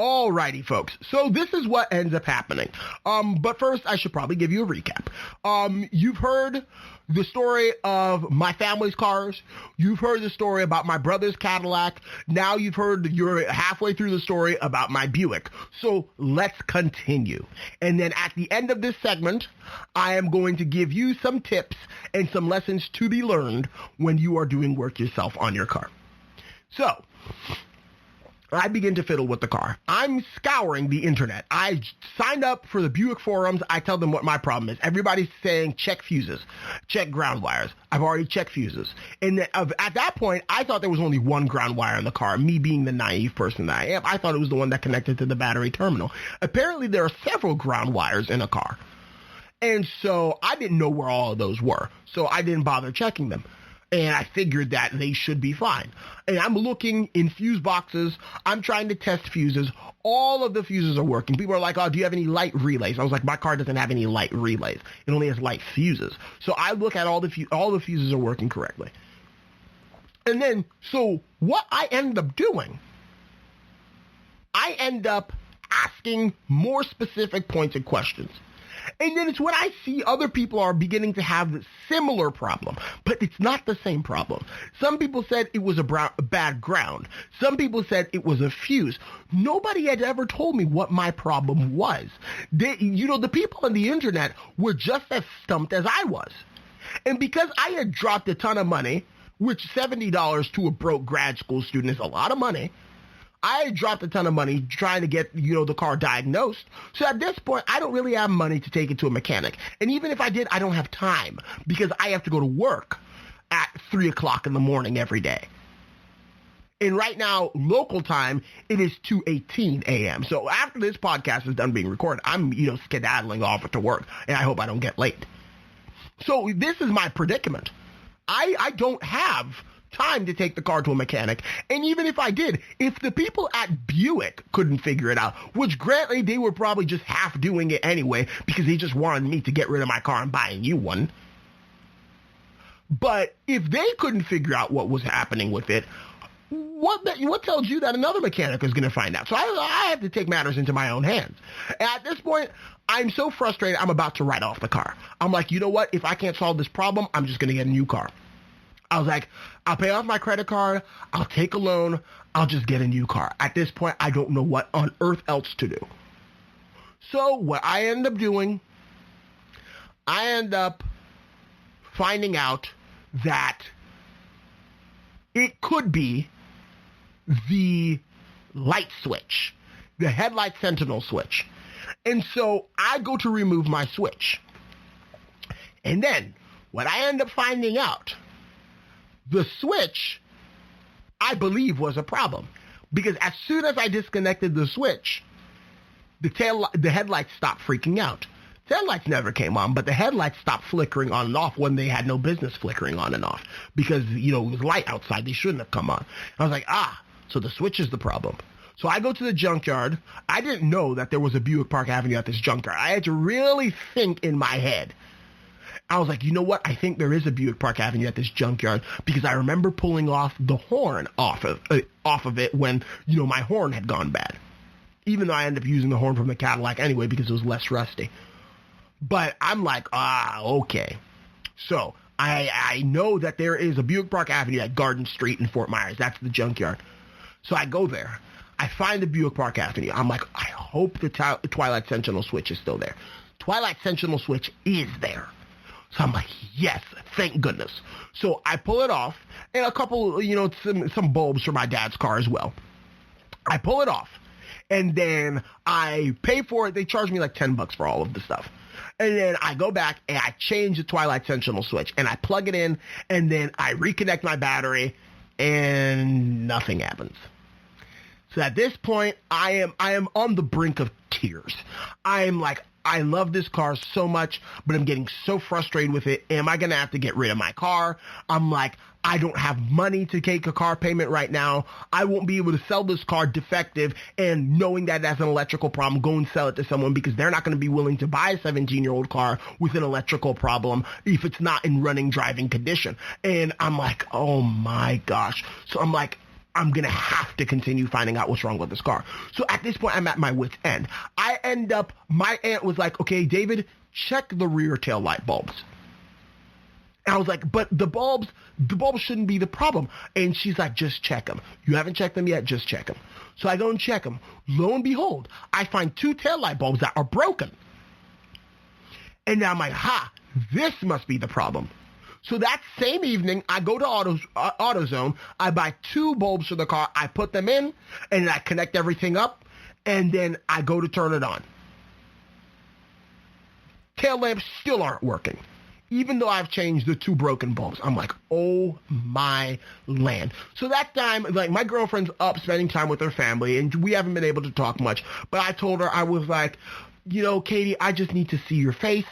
Alrighty, folks. So this is what ends up happening. But first, I should probably give you a recap. You've heard the story of my family's cars. You've heard the story about my brother's Cadillac. Now you're halfway through the story about my Buick. So let's continue. And then at the end of this segment, I am going to give you some tips and some lessons to be learned when you are doing work yourself on your car. So I begin to fiddle with the car. I'm scouring the internet. I signed up for the Buick forums. I tell them what my problem is. Everybody's saying check fuses, check ground wires. I've already checked fuses. And at that point, I thought there was only one ground wire in the car. Me being the naive person that I am, I thought it was the one that connected to the battery terminal. Apparently, there are several ground wires in a car. And so I didn't know where all of those were. So I didn't bother checking them. And I figured that they should be fine. And I'm looking in fuse boxes. I'm trying to test fuses. All of the fuses are working. People are like, oh, do you have any light relays? I was like, my car doesn't have any light relays. It only has light fuses. So I look at all the fuses are working correctly. And then, so what I end up doing, I end up asking more specific pointed questions. And then it's when I see other people are beginning to have the similar problem, but it's not the same problem. Some people said it was a bad ground. Some people said it was a fuse. Nobody had ever told me what my problem was. The people on the internet were just as stumped as I was. And because I had dropped a ton of money, which $70 to a broke grad school student is a lot of money, I dropped a ton of money trying to get, the car diagnosed. So at this point, I don't really have money to take it to a mechanic. And even if I did, I don't have time because I have to go to work at 3 o'clock in the morning every day. And right now, local time, it is 2:18 a.m. So after this podcast is done being recorded, I'm, skedaddling off to work, and I hope I don't get late. So this is my predicament. I don't have time to take the car to a mechanic. And even if I did, if the people at Buick couldn't figure it out, which granted they were probably just half doing it anyway because they just wanted me to get rid of my car and buy a new one. But if they couldn't figure out what was happening with it, what tells you that another mechanic is going to find out? So I have to take matters into my own hands. And at this point, I'm so frustrated, I'm about to write off the car. I'm like, you know what? If I can't solve this problem, I'm just going to get a new car. I was like, I'll pay off my credit card, I'll take a loan, I'll just get a new car. At this point, I don't know what on earth else to do. So what I end up doing, I end up finding out that it could be the light switch, the headlight sentinel switch. And so I go to remove my switch. And then what I end up finding out, the switch, I believe, was a problem. Because as soon as I disconnected the switch, the headlights stopped freaking out. Taillights never came on, but the headlights stopped flickering on and off when they had no business flickering on and off. Because, it was light outside. They shouldn't have come on. I was like, so the switch is the problem. So I go to the junkyard. I didn't know that there was a Buick Park Avenue at this junkyard. I had to really think in my head. I was like, you know what? I think there is a Buick Park Avenue at this junkyard because I remember pulling off the horn off of it when, my horn had gone bad. Even though I ended up using the horn from the Cadillac anyway because it was less rusty. But I'm like, okay. So I know that there is a Buick Park Avenue at Garden Street in Fort Myers. That's the junkyard. So I go there. I find the Buick Park Avenue. I'm like, I hope the Twilight Sentinel switch is still there. Twilight Sentinel switch is there. So I'm like, yes, thank goodness. So I pull it off, and a couple, some bulbs for my dad's car as well. I pull it off, and then I pay for it. They charge me like $10 for all of the stuff. And then I go back, and I change the Twilight Sentinel switch, and I plug it in, and then I reconnect my battery, and nothing happens. So at this point, I am on the brink of tears. I'm like, I love this car so much, but I'm getting so frustrated with it. Am I going to have to get rid of my car? I'm like, I don't have money to take a car payment right now. I won't be able to sell this car defective and knowing that it has an electrical problem, go and sell it to someone because they're not going to be willing to buy a 17-year-old car with an electrical problem if it's not in running driving condition. And I'm like, oh my gosh. So I'm like, I'm going to have to continue finding out what's wrong with this car. So at this point, I'm at my wit's end. My aunt was like, okay, David, check the rear tail light bulbs. And I was like, but the bulbs shouldn't be the problem. And she's like, just check them. You haven't checked them yet? Just check them. So I go and check them. Lo and behold, I find 2 tail light bulbs that are broken. And now I'm like, this must be the problem. So that same evening, I go to AutoZone, I buy 2 bulbs for the car, I put them in, and I connect everything up, and then I go to turn it on. Tail lamps still aren't working, even though I've changed the 2 broken bulbs. I'm like, oh my land. So that time, like, my girlfriend's up spending time with her family, and we haven't been able to talk much, but I told her, I was like, Katie, I just need to see your face,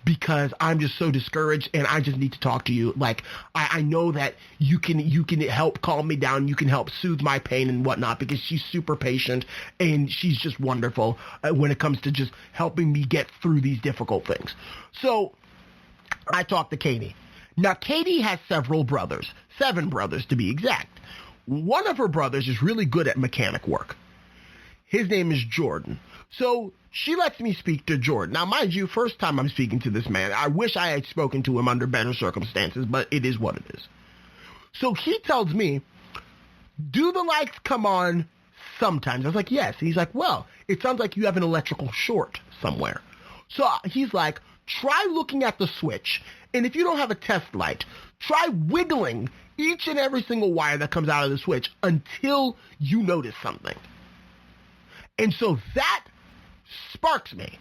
because I'm just so discouraged and I just need to talk to you. Like, I know that you can help calm me down. You can help soothe my pain and whatnot, because she's super patient and she's just wonderful when it comes to just helping me get through these difficult things. So I talked to Katie. Now, Katie has several brothers, 7 brothers to be exact. One of her brothers is really good at mechanic work. His name is Jordan. So she lets me speak to Jordan. Now, mind you, first time I'm speaking to this man. I wish I had spoken to him under better circumstances, but it is what it is. So he tells me, do the lights come on sometimes? I was like, yes. He's like, well, it sounds like you have an electrical short somewhere. So he's like, try looking at the switch, and if you don't have a test light, try wiggling each and every single wire that comes out of the switch until you notice something. And so that sparks me.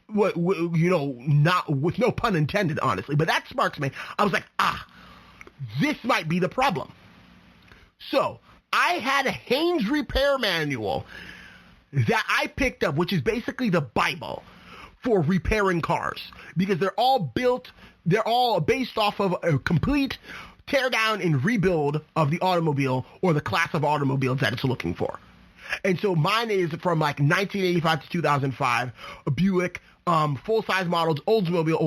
Not with no pun intended, honestly, but that sparks me. I was like, this might be the problem. So I had a Haynes repair manual that I picked up, which is basically the Bible for repairing cars, because they're all based off of a complete tear down and rebuild of the automobile or the class of automobiles that it's looking for. And so mine is from like 1985 to 2005, a Buick, full-size models, Oldsmobile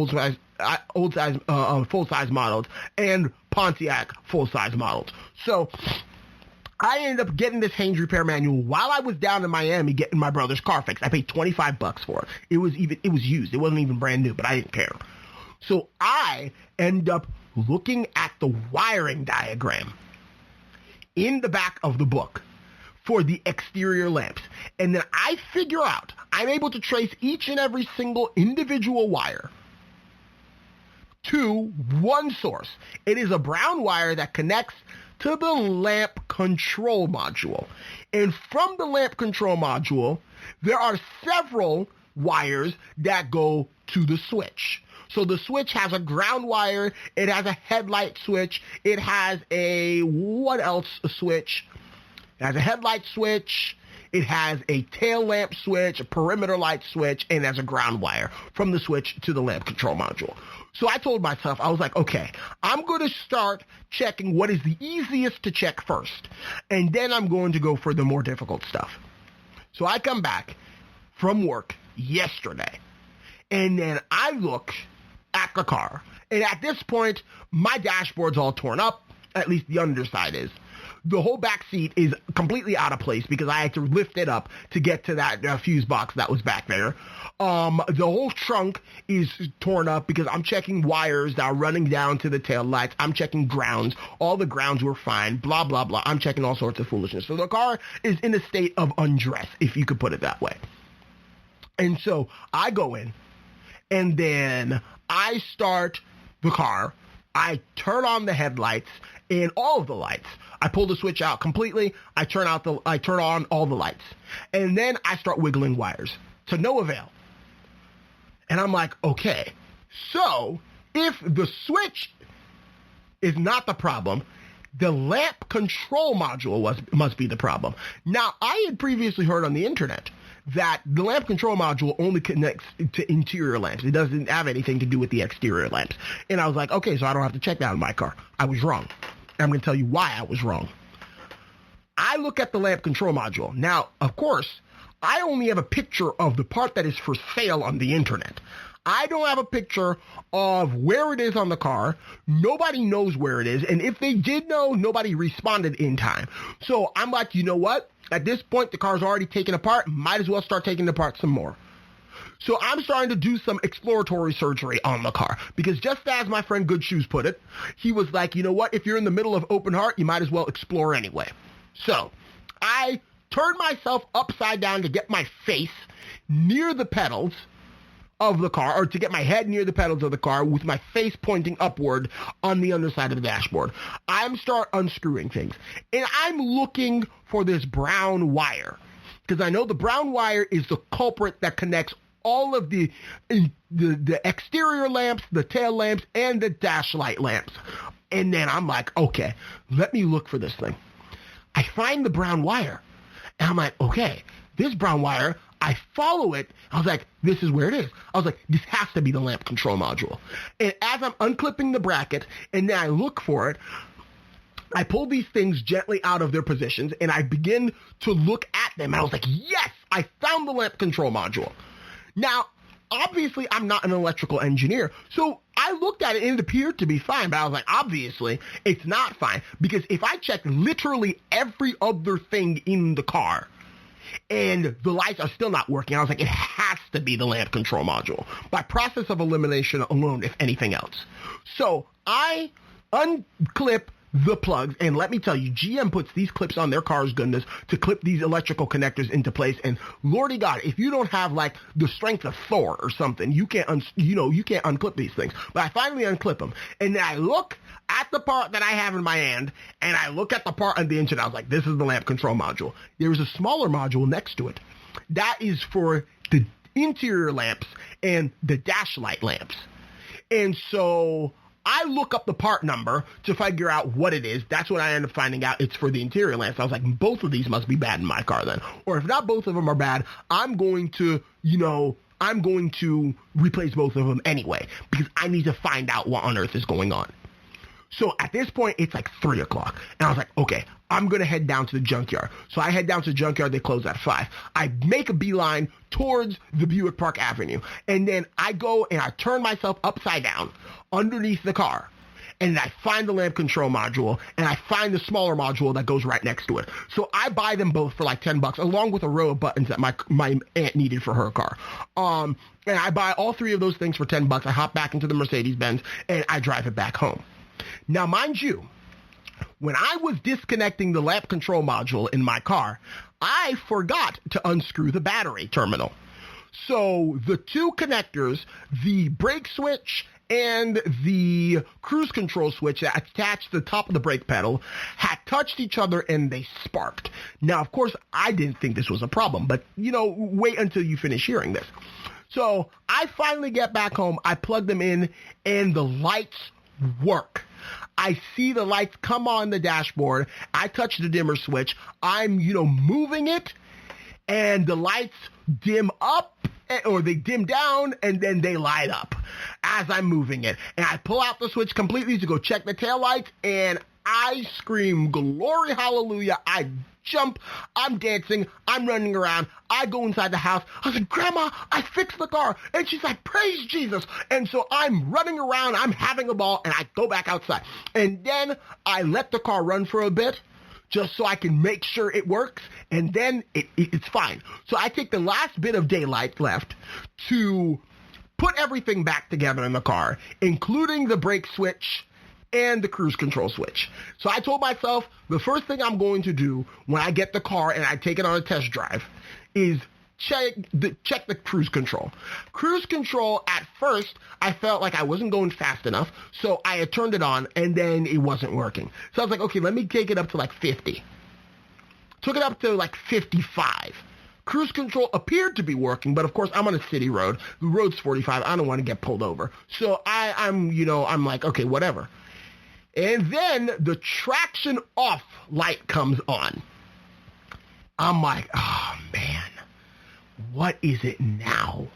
full-size models, and Pontiac full-size models. So I ended up getting this Haynes repair manual while I was down in Miami getting my brother's car fixed. I paid $25 for it. It was used. It wasn't even brand new, but I didn't care. So I end up looking at the wiring diagram in the back of the book for the exterior lamps. And then I figure out, I'm able to trace each and every single individual wire to one source. It is a brown wire that connects to the lamp control module. And from the lamp control module, there are several wires that go to the switch. So the switch has a ground wire, it has a headlight switch, it has a switch? It has a headlight switch, it has a tail lamp switch, a perimeter light switch, and it has a ground wire from the switch to the lamp control module. So I told myself, I was like, okay, I'm going to start checking what is the easiest to check first, and then I'm going to go for the more difficult stuff. So I come back from work yesterday, and then I look at the car, and at this point, my dashboard's all torn up, at least the underside is. The whole back seat is completely out of place because I had to lift it up to get to that fuse box that was back there. The whole trunk is torn up because I'm checking wires that are running down to the tail lights. I'm checking grounds. All the grounds were fine, blah, blah, blah. I'm checking all sorts of foolishness. So the car is in a state of undress, if you could put it that way. And so I go in, and then I start the car. I turn on the headlights and all of the lights. I pull the switch out completely. I turn on all the lights. And then I start wiggling wires to no avail. And I'm like, okay, so if the switch is not the problem, the lamp control module must be the problem. Now, I had previously heard on the internet that the lamp control module only connects to interior lamps. It doesn't have anything to do with the exterior lamps. And I was like, okay, so I don't have to check that in my car. I was wrong. I'm going to tell you why I was wrong. I look at the lamp control module. Now, of course, I only have a picture of the part that is for sale on the internet. I don't have a picture of where it is on the car. Nobody knows where it is. And if they did know, nobody responded in time. So I'm like, you know what? At this point, the car's already taken apart. Might as well start taking it apart some more. So I'm starting to do some exploratory surgery on the car, because just as my friend Good Shoes put it, he was like, you know what? If you're in the middle of open heart, you might as well explore anyway. So I turned myself upside down to get my face near the pedals of the car, or to get my head near the pedals of the car with my face pointing upward on the underside of the dashboard. I'm start unscrewing things, and I'm looking for this brown wire, because I know the brown wire is the culprit that connects all of the exterior lamps, the tail lamps, and the dash light lamps. And then I'm like, okay, let me look for this thing. I find the brown wire, and I'm like, okay, this brown wire, I follow it. I was like, this is where it is. I was like, this has to be the lamp control module. And as I'm unclipping the bracket, and then I look for it, I pull these things gently out of their positions, and I begin to look at them. And I was like, yes, I found the lamp control module. Now, obviously, I'm not an electrical engineer, so I looked at it and it appeared to be fine, but I was like, obviously, it's not fine, because if I check literally every other thing in the car and the lights are still not working, I was like, it has to be the lamp control module, by process of elimination alone, if anything else. So I unclip the plugs, and let me tell you, GM puts these clips on their car's goodness to clip these electrical connectors into place, and lordy God, if you don't have like the strength of Thor or something, you can't unclip these things. But I finally unclip them, and then I look at the part that I have in my hand, and I look at the part on the engine. I was like, this is the lamp control module. There is a smaller module next to it. That is for the interior lamps and the dash light lamps. And so I look up the part number to figure out what it is. That's when I end up finding out it's for the interior lamps. I was like, both of these must be bad in my car then. Or if not both of them are bad, I'm going to replace both of them anyway, because I need to find out what on earth is going on. So at this point, it's like 3 o'clock. And I was like, okay, I'm going to head down to the junkyard. So I head down to the junkyard. They close at 5. I make a beeline towards the Buick Park Avenue. And then I go and I turn myself upside down underneath the car. And I find the lamp control module, and I find the smaller module that goes right next to it. So I buy them both for like $10, along with a row of buttons that my aunt needed for her car. And I buy all 3 of those things for $10. I hop back into the Mercedes-Benz, and I drive it back home. Now, mind you, when I was disconnecting the lamp control module in my car, I forgot to unscrew the battery terminal. So the 2 connectors, the brake switch and the cruise control switch that attached to the top of the brake pedal, had touched each other and they sparked. Now, of course, I didn't think this was a problem, but, wait until you finish hearing this. So I finally get back home, I plug them in, and the lights work. I see the lights come on the dashboard. I touch the dimmer switch. I'm, moving it, and the lights dim up, or they dim down, and then they light up as I'm moving it. And I pull out the switch completely to go check the taillights, and I scream, glory, hallelujah. I jump, I'm dancing, I'm running around, I go inside the house. I said, Grandma, I fixed the car. And she's like, praise Jesus. And so I'm running around, I'm having a ball, and I go back outside. And then I let the car run for a bit, just so I can make sure it works, and then it's fine. So I take the last bit of daylight left to put everything back together in the car, including the brake switch and the cruise control switch. So I told myself the first thing I'm going to do when I get the car and I take it on a test drive is check the cruise control. Cruise control, at first, I felt like I wasn't going fast enough, so I had turned it on, and then it wasn't working. So I was like, okay, let me take it up to like 50. Took it up to like 55. Cruise control appeared to be working, but of course I'm on a city road. The road's 45. I don't want to get pulled over. So I'm like, okay, whatever. And then the traction off light comes on. I'm like, oh man, what is it now?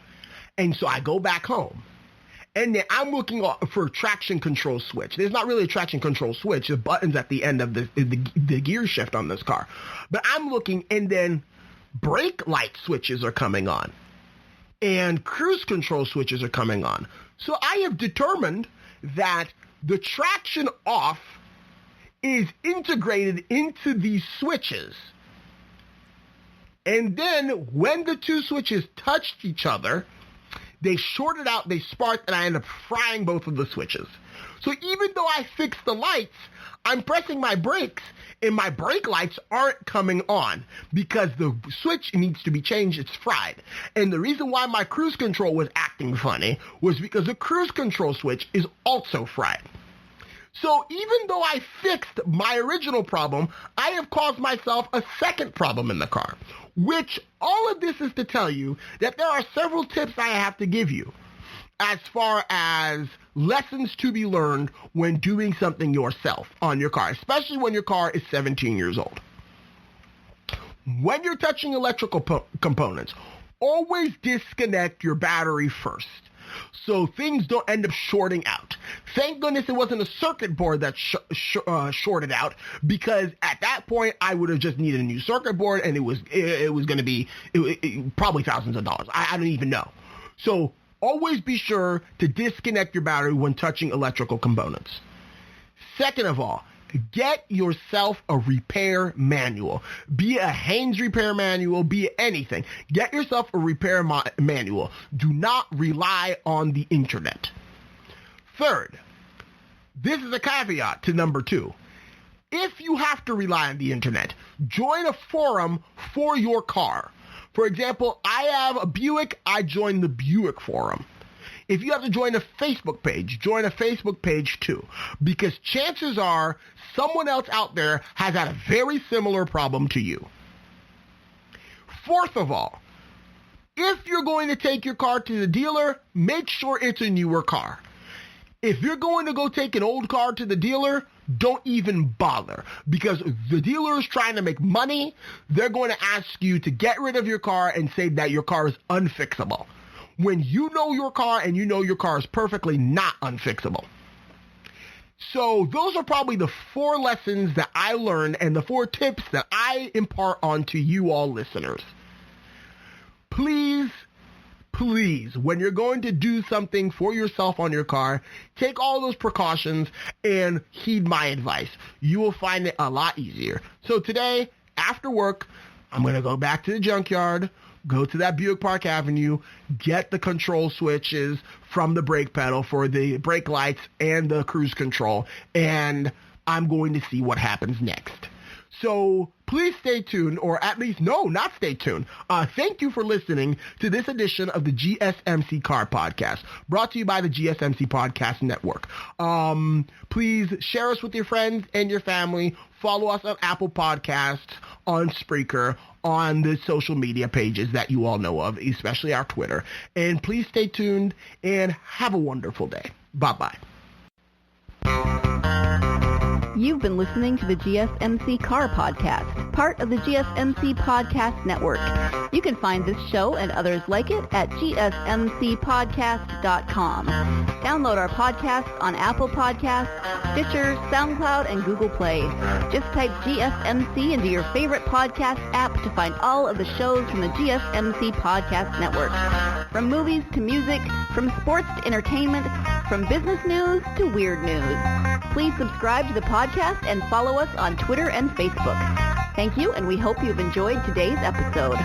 And so I go back home, and then I'm looking for a traction control switch. There's not really a traction control switch. The button's at the end of the gear shift on this car. But I'm looking, and then brake light switches are coming on. and cruise control switches are coming on. So I have determined that the traction off is integrated into these switches. And then when the two switches touched each other, they shorted out, they sparked, and I ended up frying both of the switches. So even though I fixed the lights, I'm pressing my brakes, and my brake lights aren't coming on because the switch needs to be changed. It's fried. And the reason why my cruise control was acting funny was because the cruise control switch is also fried. So even though I fixed my original problem, I have caused myself a second problem in the car, which all of this is to tell you that there are several tips I have to give you as far as lessons to be learned when doing something yourself on your car, especially when your car is 17 years old. When you're touching electrical components, always disconnect your battery first, so things don't end up shorting out. Thank goodness it wasn't a circuit board that shorted out, because at that point I would have just needed a new circuit board, and it was going to be probably thousands of dollars. I don't even know. So always be sure to disconnect your battery when touching electrical components. Second of all, get yourself a repair manual. Be it a Haynes repair manual, be it anything. Get yourself a repair manual. Do not rely on the internet. Third, this is a caveat to number 2. If you have to rely on the internet, join a forum for your car. For example, I have a Buick, I join the Buick forum. If you have to join a Facebook page, join a Facebook page too, because chances are someone else out there has had a very similar problem to you. Fourth of all, if you're going to take your car to the dealer, make sure it's a newer car. If you're going to go take an old car to the dealer, don't even bother, because the dealer is trying to make money. They're going to ask you to get rid of your car and say that your car is unfixable, when you know your car and you know your car is perfectly not unfixable. So those are probably the 4 lessons that I learned and the 4 tips that I impart on to you all listeners. Please, when you're going to do something for yourself on your car, take all those precautions and heed my advice. You will find it a lot easier. So today, after work, I'm going to go back to the junkyard, go to that Buick Park Avenue, get the control switches from the brake pedal for the brake lights and the cruise control, and I'm going to see what happens next. So please stay tuned, or at least, no, not stay tuned. Thank you for listening to this edition of the GSMC Car Podcast, brought to you by the GSMC Podcast Network. Please share us with your friends and your family. Follow us on Apple Podcasts, on Spreaker, on the social media pages that you all know of, especially our Twitter. And please stay tuned and have a wonderful day. Bye-bye. You've been listening to the GSMC Car Podcast, part of the GSMC Podcast Network. You can find this show and others like it at gsmcpodcast.com. Download our podcast on Apple Podcasts, Stitcher, SoundCloud, and Google Play. Just type GSMC into your favorite podcast app to find all of the shows from the GSMC Podcast Network. From movies to music, from sports to entertainment, from business news to weird news. Please subscribe to the podcast and follow us on Twitter and Facebook. Thank you, and we hope you've enjoyed today's episode.